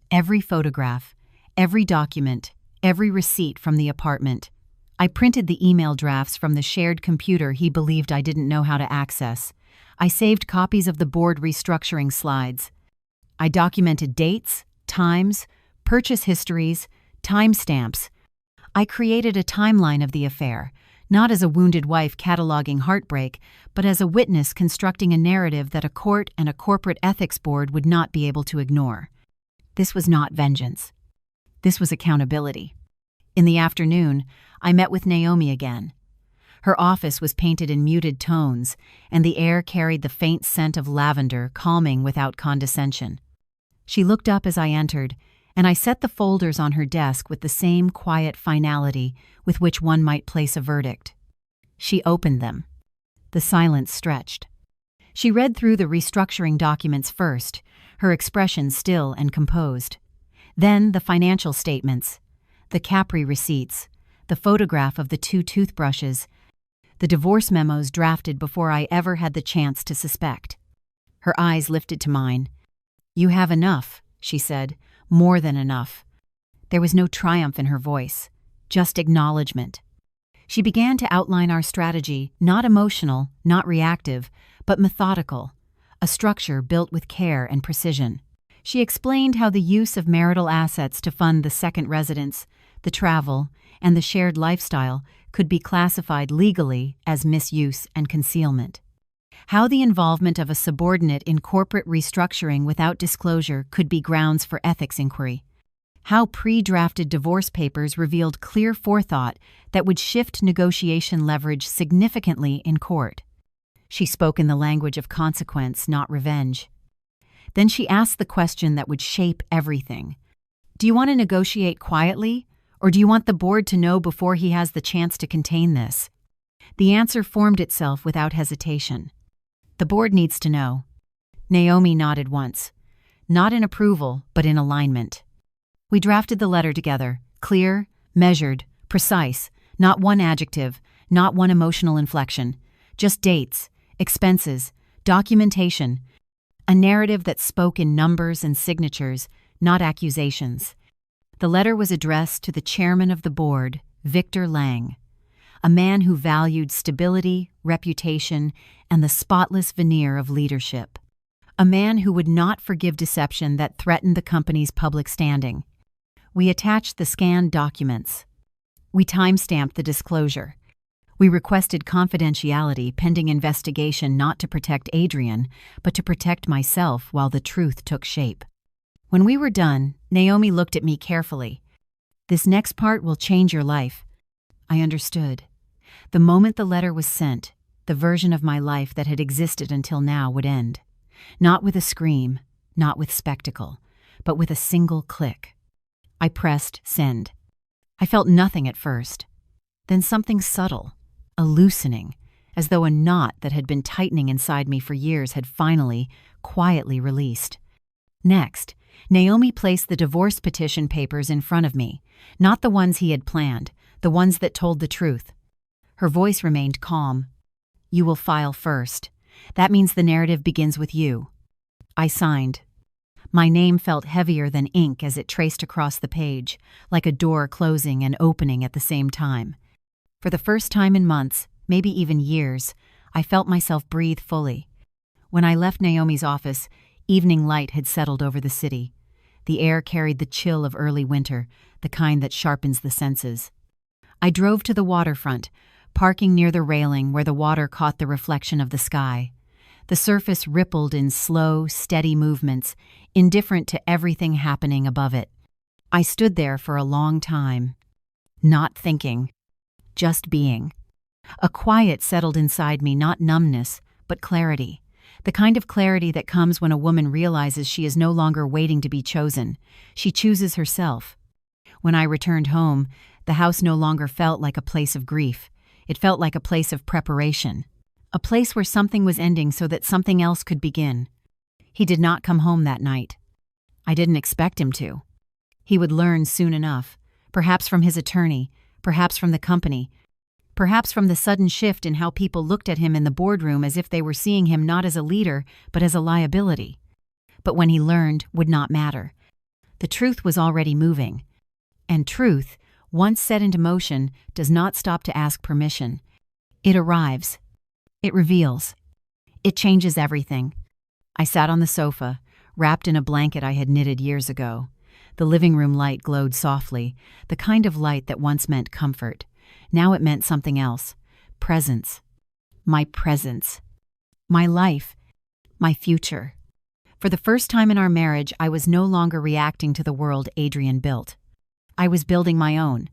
Every photograph, every document, every receipt from the apartment. I printed the email drafts from the shared computer he believed I didn't know how to access. I saved copies of the board restructuring slides. I documented dates, times, purchase histories, timestamps. I created a timeline of the affair, not as a wounded wife cataloging heartbreak, but as a witness constructing a narrative that a court and a corporate ethics board would not be able to ignore. This was not vengeance. This was accountability. In the afternoon, I met with Naomi again. Her office was painted in muted tones, and the air carried the faint scent of lavender, calming without condescension. She looked up as I entered, and I set the folders on her desk with the same quiet finality with which one might place a verdict. She opened them. The silence stretched. She read through the restructuring documents first, her expression still and composed. Then the financial statements, the Capri receipts, the photograph of the 2 toothbrushes, the divorce memos drafted before I ever had the chance to suspect. Her eyes lifted to mine. "You have enough," she said, "more than enough." There was no triumph in her voice, just acknowledgement. She began to outline our strategy, not emotional, not reactive, but methodical, a structure built with care and precision. She explained how the use of marital assets to fund the second residence, the travel, and the shared lifestyle could be classified legally as misuse and concealment. How the involvement of a subordinate in corporate restructuring without disclosure could be grounds for ethics inquiry. How pre-drafted divorce papers revealed clear forethought that would shift negotiation leverage significantly in court. She spoke in the language of consequence, not revenge. Then she asked the question that would shape everything. Do you want to negotiate quietly, or do you want the board to know before he has the chance to contain this? The answer formed itself without hesitation. The board needs to know. Naomi nodded once. Not in approval, but in alignment. We drafted the letter together, clear, measured, precise, not one adjective, not one emotional inflection, just dates, expenses, documentation, a narrative that spoke in numbers and signatures, not accusations. The letter was addressed to the chairman of the board, Victor Lang, a man who valued stability, reputation, and the spotless veneer of leadership. A man who would not forgive deception that threatened the company's public standing. We attached the scanned documents. We timestamped the disclosure. We requested confidentiality pending investigation, not to protect Adrian, but to protect myself while the truth took shape. When we were done, Naomi looked at me carefully. "This next part will change your life." I understood. The moment the letter was sent, the version of my life that had existed until now would end. Not with a scream, not with spectacle, but with a single click. I pressed send. I felt nothing at first. Then something subtle, a loosening, as though a knot that had been tightening inside me for years had finally, quietly released. Next, Naomi placed the divorce petition papers in front of me, not the ones he had planned, the ones that told the truth. Her voice remained calm. "You will file first. That means the narrative begins with you." I signed. My name felt heavier than ink as it traced across the page, like a door closing and opening at the same time. For the first time in months, maybe even years, I felt myself breathe fully. When I left Naomi's office, evening light had settled over the city. The air carried the chill of early winter, the kind that sharpens the senses. I drove to the waterfront, parking near the railing where the water caught the reflection of the sky. The surface rippled in slow, steady movements, indifferent to everything happening above it. I stood there for a long time, not thinking, just being. A quiet settled inside me, not numbness, but clarity. The kind of clarity that comes when a woman realizes she is no longer waiting to be chosen. She chooses herself. When I returned home, the house no longer felt like a place of grief. It felt like a place of preparation. A place where something was ending so that something else could begin. He did not come home that night. I didn't expect him to. He would learn soon enough, perhaps from his attorney, perhaps from the company, perhaps from the sudden shift in how people looked at him in the boardroom as if they were seeing him not as a leader, but as a liability. But when he learned, would not matter. The truth was already moving. And truth, once set into motion, does not stop to ask permission. It arrives. It reveals. It changes everything. I sat on the sofa, wrapped in a blanket I had knitted years ago. The living room light glowed softly, the kind of light that once meant comfort. Now it meant something else. Presence. My presence. My life. My future. For the first time in our marriage, I was no longer reacting to the world Adrian built. I was building my own.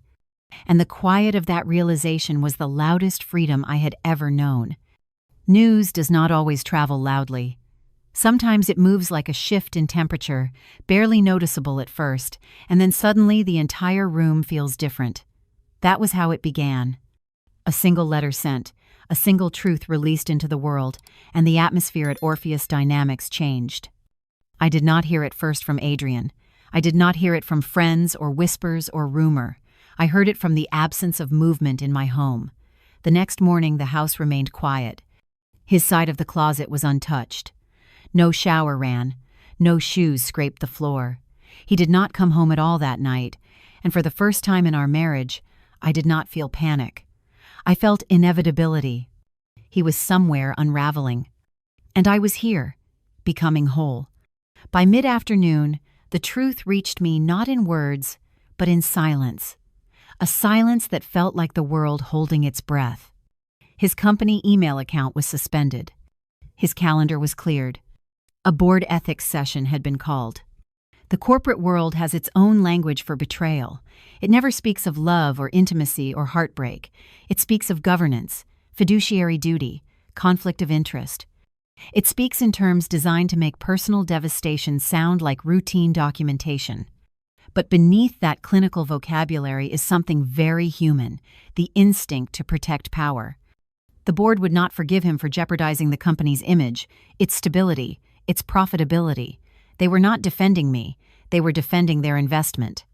And the quiet of that realization was the loudest freedom I had ever known. News does not always travel loudly. Sometimes it moves like a shift in temperature, barely noticeable at first, and then suddenly the entire room feels different. That was how it began. A single letter sent, a single truth released into the world, and the atmosphere at Orpheus Dynamics changed. I did not hear it first from Adrian. I did not hear it from friends or whispers or rumor. I heard it from the absence of movement in my home. The next morning, the house remained quiet. His side of the closet was untouched. No shower ran. No shoes scraped the floor. He did not come home at all that night, and for the first time in our marriage, I did not feel panic. I felt inevitability. He was somewhere unraveling. And I was here, becoming whole. By mid-afternoon, the truth reached me not in words, but in silence. A silence that felt like the world holding its breath. His company email account was suspended. His calendar was cleared. A board ethics session had been called. The corporate world has its own language for betrayal. It never speaks of love or intimacy or heartbreak. It speaks of governance, fiduciary duty, conflict of interest. It speaks in terms designed to make personal devastation sound like routine documentation. But beneath that clinical vocabulary is something very human, the instinct to protect power. The board would not forgive him for jeopardizing the company's image, its stability, its profitability. They were not defending me, they were defending their investment.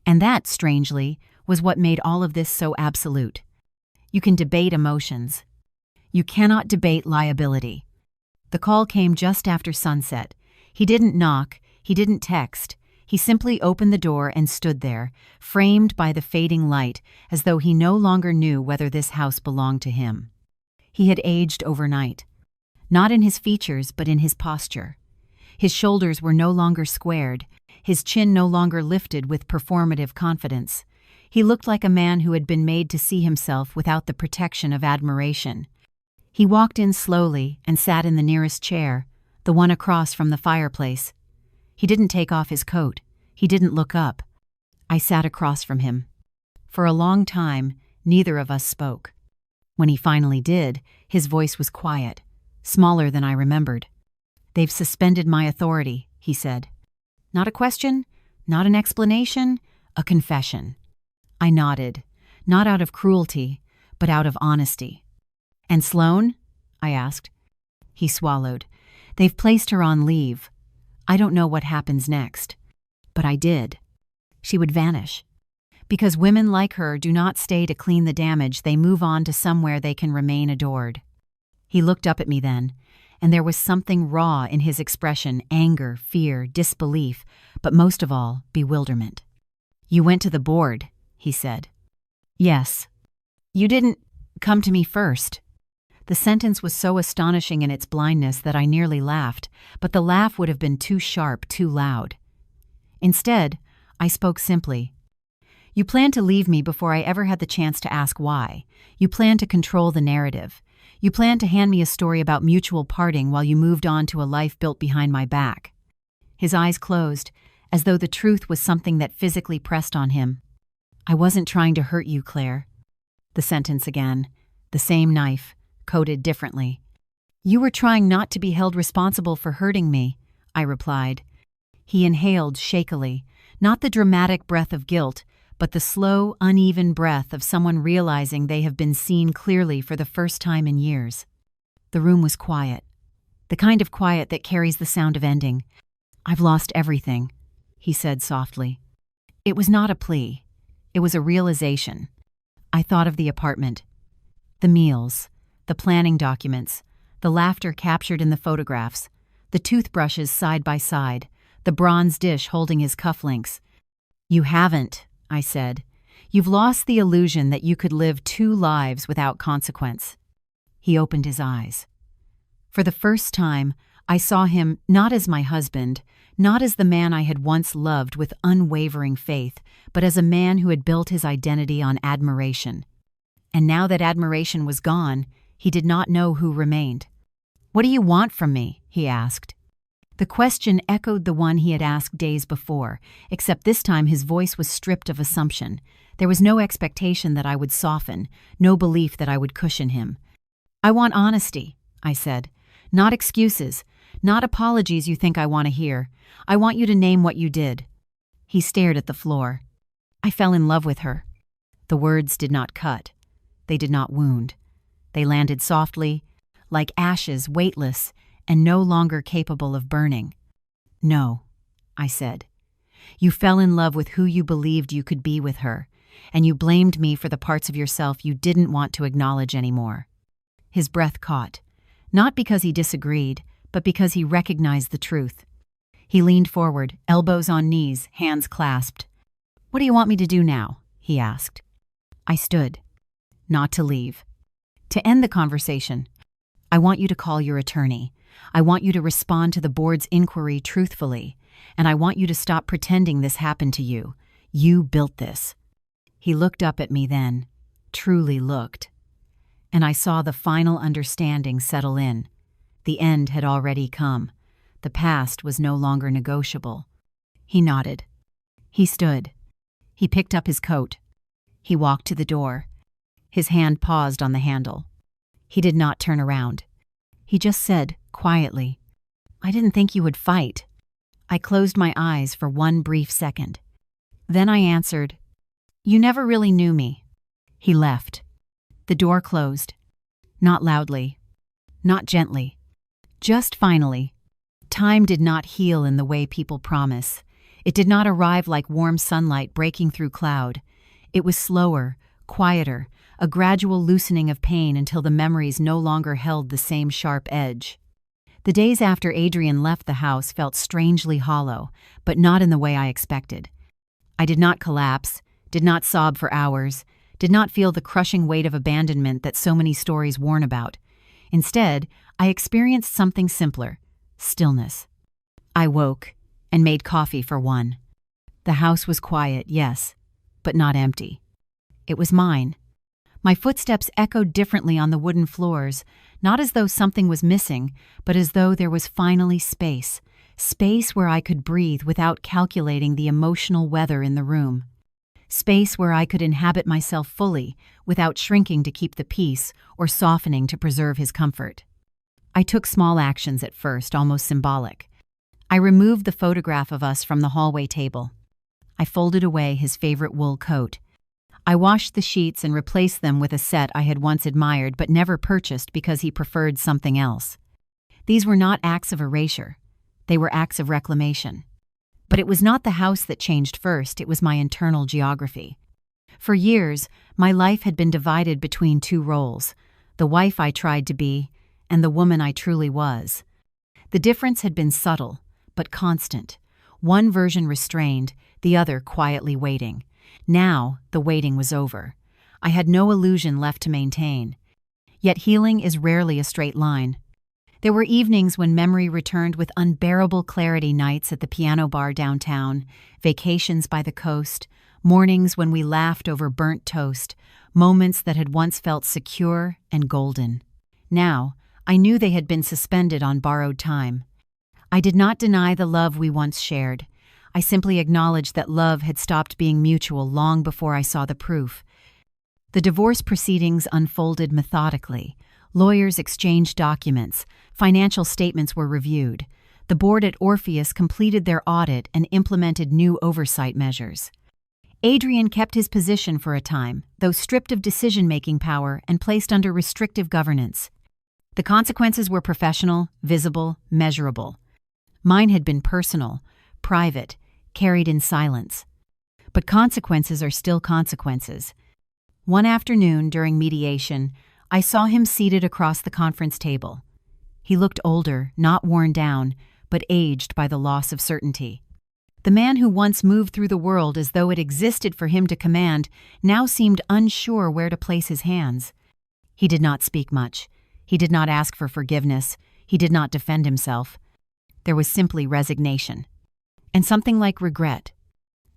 And that, strangely, was what made all of this so absolute. You can debate emotions. You cannot debate liability. The call came just after sunset. He didn't knock, he didn't text. He simply opened the door and stood there, framed by the fading light, as though he no longer knew whether this house belonged to him. He had aged overnight. Not in his features, but in his posture. His shoulders were no longer squared, his chin no longer lifted with performative confidence. He looked like a man who had been made to see himself without the protection of admiration. He walked in slowly and sat in the nearest chair, the one across from the fireplace. He didn't take off his coat. He didn't look up. I sat across from him. For a long time, neither of us spoke. When he finally did, his voice was quiet, smaller than I remembered. "They've suspended my authority," he said. Not a question, not an explanation, a confession. I nodded, not out of cruelty, but out of honesty. "And Sloane?" I asked. He swallowed. "They've placed her on leave. I don't know what happens next. But I did. She would vanish. Because women like her do not stay to clean the damage, they move on to somewhere they can remain adored." He looked up at me then, and there was something raw in his expression, anger, fear, disbelief, but most of all, bewilderment. "You went to the board," he said. "Yes." "You didn't come to me first." The sentence was so astonishing in its blindness that I nearly laughed, but the laugh would have been too sharp, too loud. Instead, I spoke simply. You planned to leave me before I ever had the chance to ask why. You planned to control the narrative. You planned to hand me a story about mutual parting while you moved on to a life built behind my back. His eyes closed, as though the truth was something that physically pressed on him. I wasn't trying to hurt you, Claire. The sentence again. The same knife, coded differently. You were trying not to be held responsible for hurting me, I replied. He inhaled shakily, not the dramatic breath of guilt, but the slow, uneven breath of someone realizing they have been seen clearly for the first time in years. The room was quiet, the kind of quiet that carries the sound of ending. I've lost everything, he said softly. It was not a plea. It was a realization. I thought of the apartment, the meals, the planning documents, the laughter captured in the photographs, the toothbrushes side by side, the bronze dish holding his cufflinks. You haven't, I said. You've lost the illusion that you could live 2 lives without consequence. He opened his eyes. For the first time, I saw him not as my husband, not as the man I had once loved with unwavering faith, but as a man who had built his identity on admiration. And now that admiration was gone, he did not know who remained. What do you want from me? He asked. The question echoed the one he had asked days before, except this time his voice was stripped of assumption. There was no expectation that I would soften, no belief that I would cushion him. I want honesty, I said. Not excuses, not apologies you think I want to hear. I want you to name what you did. He stared at the floor. I fell in love with her. The words did not cut. They did not wound. They landed softly, like ashes, weightless, and no longer capable of burning. No, I said. You fell in love with who you believed you could be with her, and you blamed me for the parts of yourself you didn't want to acknowledge anymore. His breath caught, not because he disagreed, but because he recognized the truth. He leaned forward, elbows on knees, hands clasped. What do you want me to do now? He asked. I stood. Not to leave. To end the conversation. I want you to call your attorney. I want you to respond to the board's inquiry truthfully, and I want you to stop pretending this happened to you. You built this. He looked up at me then, truly looked. And I saw the final understanding settle in. The end had already come. The past was no longer negotiable. He nodded. He stood. He picked up his coat. He walked to the door. His hand paused on the handle. He did not turn around. He just said, quietly, I didn't think you would fight. I closed my eyes for one brief second. Then I answered, You never really knew me. He left. The door closed. Not loudly. Not gently. Just finally. Time did not heal in the way people promise. It did not arrive like warm sunlight breaking through cloud. It was slower, quieter, a gradual loosening of pain until the memories no longer held the same sharp edge. The days after Adrian left the house felt strangely hollow, but not in the way I expected. I did not collapse, did not sob for hours, did not feel the crushing weight of abandonment that so many stories warn about. Instead, I experienced something simpler, stillness. I woke and made coffee for one. The house was quiet, yes, but not empty. It was mine. My footsteps echoed differently on the wooden floors, not as though something was missing, but as though there was finally space, space where I could breathe without calculating the emotional weather in the room. Space where I could inhabit myself fully, without shrinking to keep the peace or softening to preserve his comfort. I took small actions at first, almost symbolic. I removed the photograph of us from the hallway table. I folded away his favorite wool coat. I washed the sheets and replaced them with a set I had once admired but never purchased because he preferred something else. These were not acts of erasure. They were acts of reclamation. But it was not the house that changed first, it was my internal geography. For years, my life had been divided between 2 roles, the wife I tried to be and the woman I truly was. The difference had been subtle, but constant. One version restrained, the other quietly waiting. Now, the waiting was over. I had no illusion left to maintain. Yet healing is rarely a straight line. There were evenings when memory returned with unbearable clarity, nights at the piano bar downtown, vacations by the coast, mornings when we laughed over burnt toast, moments that had once felt secure and golden. Now, I knew they had been suspended on borrowed time. I did not deny the love we once shared. I simply acknowledged that love had stopped being mutual long before I saw the proof. The divorce proceedings unfolded methodically. Lawyers exchanged documents, financial statements were reviewed. The board at Orpheus completed their audit and implemented new oversight measures. Adrian kept his position for a time, though stripped of decision-making power and placed under restrictive governance. The consequences were professional, visible, measurable. Mine had been personal, private, carried in silence. But consequences are still consequences. One afternoon during mediation, I saw him seated across the conference table. He looked older, not worn down, but aged by the loss of certainty. The man who once moved through the world as though it existed for him to command now seemed unsure where to place his hands. He did not speak much. He did not ask for forgiveness. He did not defend himself. There was simply resignation. And something like regret.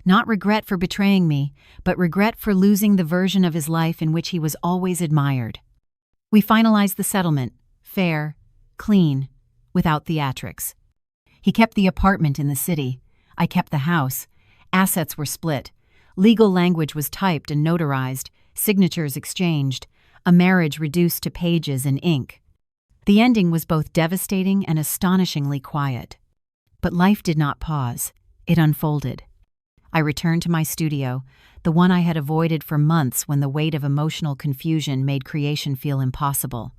Not regret for betraying me, but regret for losing the version of his life in which he was always admired. We finalized the settlement, fair, clean, without theatrics. He kept the apartment in the city. I kept the house. Assets were split. Legal language was typed and notarized, signatures exchanged, a marriage reduced to pages and ink. The ending was both devastating and astonishingly quiet. But life did not pause. It unfolded. I returned to my studio, the one I had avoided for months when the weight of emotional confusion made creation feel impossible.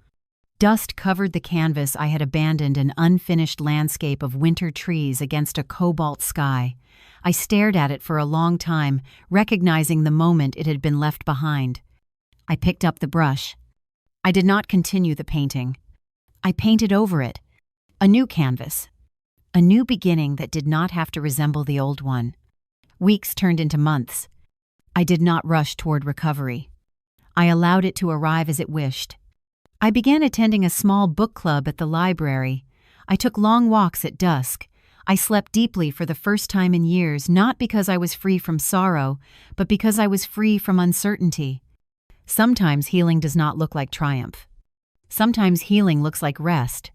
Dust covered the canvas I had abandoned, an unfinished landscape of winter trees against a cobalt sky. I stared at it for a long time, recognizing the moment it had been left behind. I picked up the brush. I did not continue the painting. I painted over it. A new canvas. A new beginning that did not have to resemble the old one. Weeks turned into months. I did not rush toward recovery. I allowed it to arrive as it wished. I began attending a small book club at the library. I took long walks at dusk. I slept deeply for the first time in years, not because I was free from sorrow, but because I was free from uncertainty. Sometimes healing does not look like triumph. Sometimes healing looks like rest.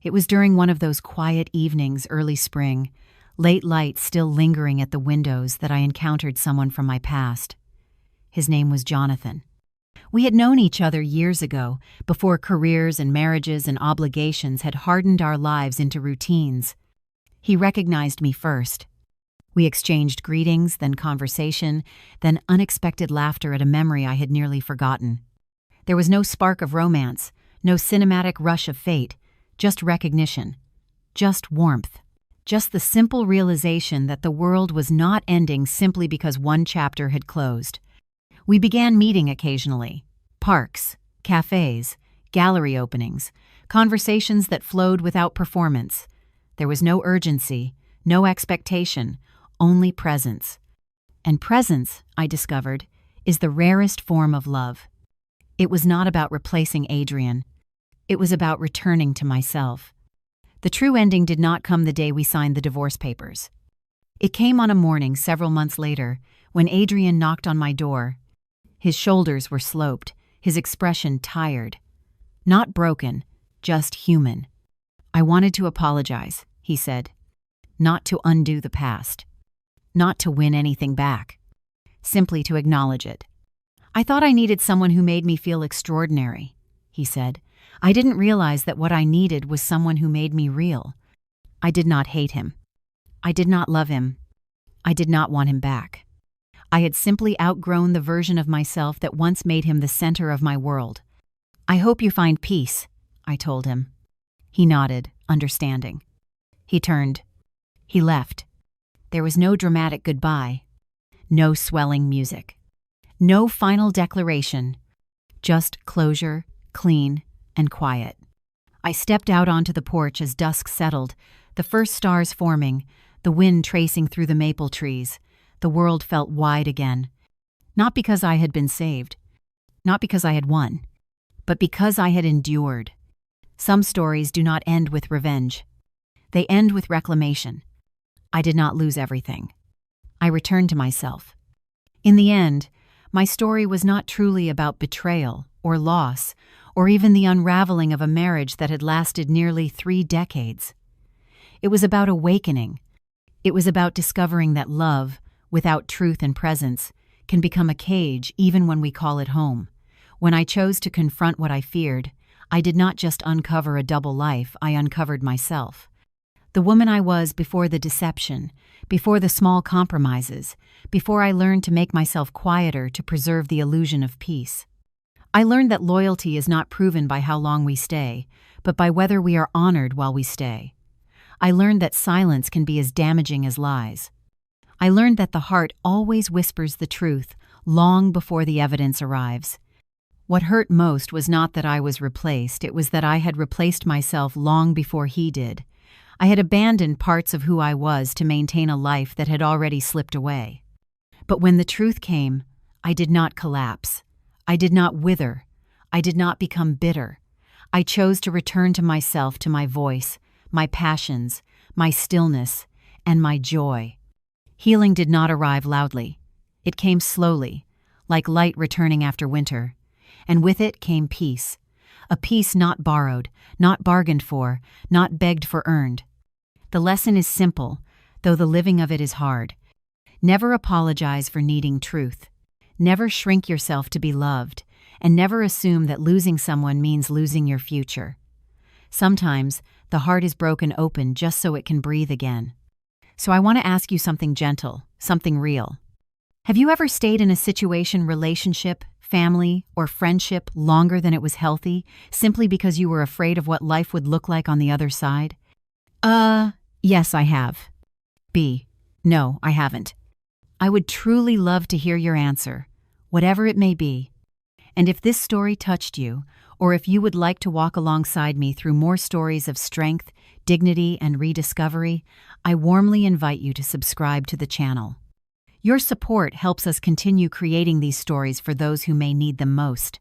It was during one of those quiet evenings early spring, late light still lingering at the windows, that I encountered someone from my past. His name was Jonathan. We had known each other years ago, before careers and marriages and obligations had hardened our lives into routines. He recognized me first. We exchanged greetings, then conversation, then unexpected laughter at a memory I had nearly forgotten. There was no spark of romance, no cinematic rush of fate, just recognition, just warmth, just the simple realization that the world was not ending simply because one chapter had closed. We began meeting occasionally. Parks, cafes, gallery openings, conversations that flowed without performance. There was no urgency, no expectation, only presence. And presence, I discovered, is the rarest form of love. It was not about replacing Adrian. It was about returning to myself. The true ending did not come the day we signed the divorce papers. It came on a morning several months later, when Adrian knocked on my door. His shoulders were sloped, his expression tired. Not broken, just human. "I wanted to apologize," he said. "Not to undo the past. Not to win anything back. Simply to acknowledge it. I thought I needed someone who made me feel extraordinary," he said. "I didn't realize that what I needed was someone who made me real." I did not hate him. I did not love him. I did not want him back. I had simply outgrown the version of myself that once made him the center of my world. "I hope you find peace," I told him. He nodded, understanding. He turned. He left. There was no dramatic goodbye. No swelling music. No final declaration. Just closure, clean, and quiet. I stepped out onto the porch as dusk settled, the first stars forming, the wind tracing through the maple trees. The world felt wide again. Not because I had been saved. Not because I had won. But because I had endured. Some stories do not end with revenge. They end with reclamation. I did not lose everything. I returned to myself. In the end, my story was not truly about betrayal or loss or even the unraveling of a marriage that had lasted nearly 3 decades. It was about awakening. It was about discovering that love, without truth and presence, can become a cage even when we call it home. When I chose to confront what I feared, I did not just uncover a double life, I uncovered myself. The woman I was before the deception, before the small compromises, before I learned to make myself quieter to preserve the illusion of peace. I learned that loyalty is not proven by how long we stay, but by whether we are honored while we stay. I learned that silence can be as damaging as lies. I learned that the heart always whispers the truth long before the evidence arrives. What hurt most was not that I was replaced, it was that I had replaced myself long before he did. I had abandoned parts of who I was to maintain a life that had already slipped away. But when the truth came, I did not collapse. I did not wither. I did not become bitter. I chose to return to myself, to my voice, my passions, my stillness, and my joy. Healing did not arrive loudly. It came slowly, like light returning after winter. And with it came peace. A peace not borrowed, not bargained for, not begged for earned. The lesson is simple, though the living of it is hard. Never apologize for needing truth. Never shrink yourself to be loved, and never assume that losing someone means losing your future. Sometimes, the heart is broken open just so it can breathe again. So I want to ask you something gentle, something real. Have you ever stayed in a situation, relationship, family, or friendship longer than it was healthy, simply because you were afraid of what life would look like on the other side? Yes, I have. B. No, I haven't. I would truly love to hear your answer, whatever it may be. And if this story touched you, or if you would like to walk alongside me through more stories of strength, dignity, and rediscovery, I warmly invite you to subscribe to the channel. Your support helps us continue creating these stories for those who may need them most.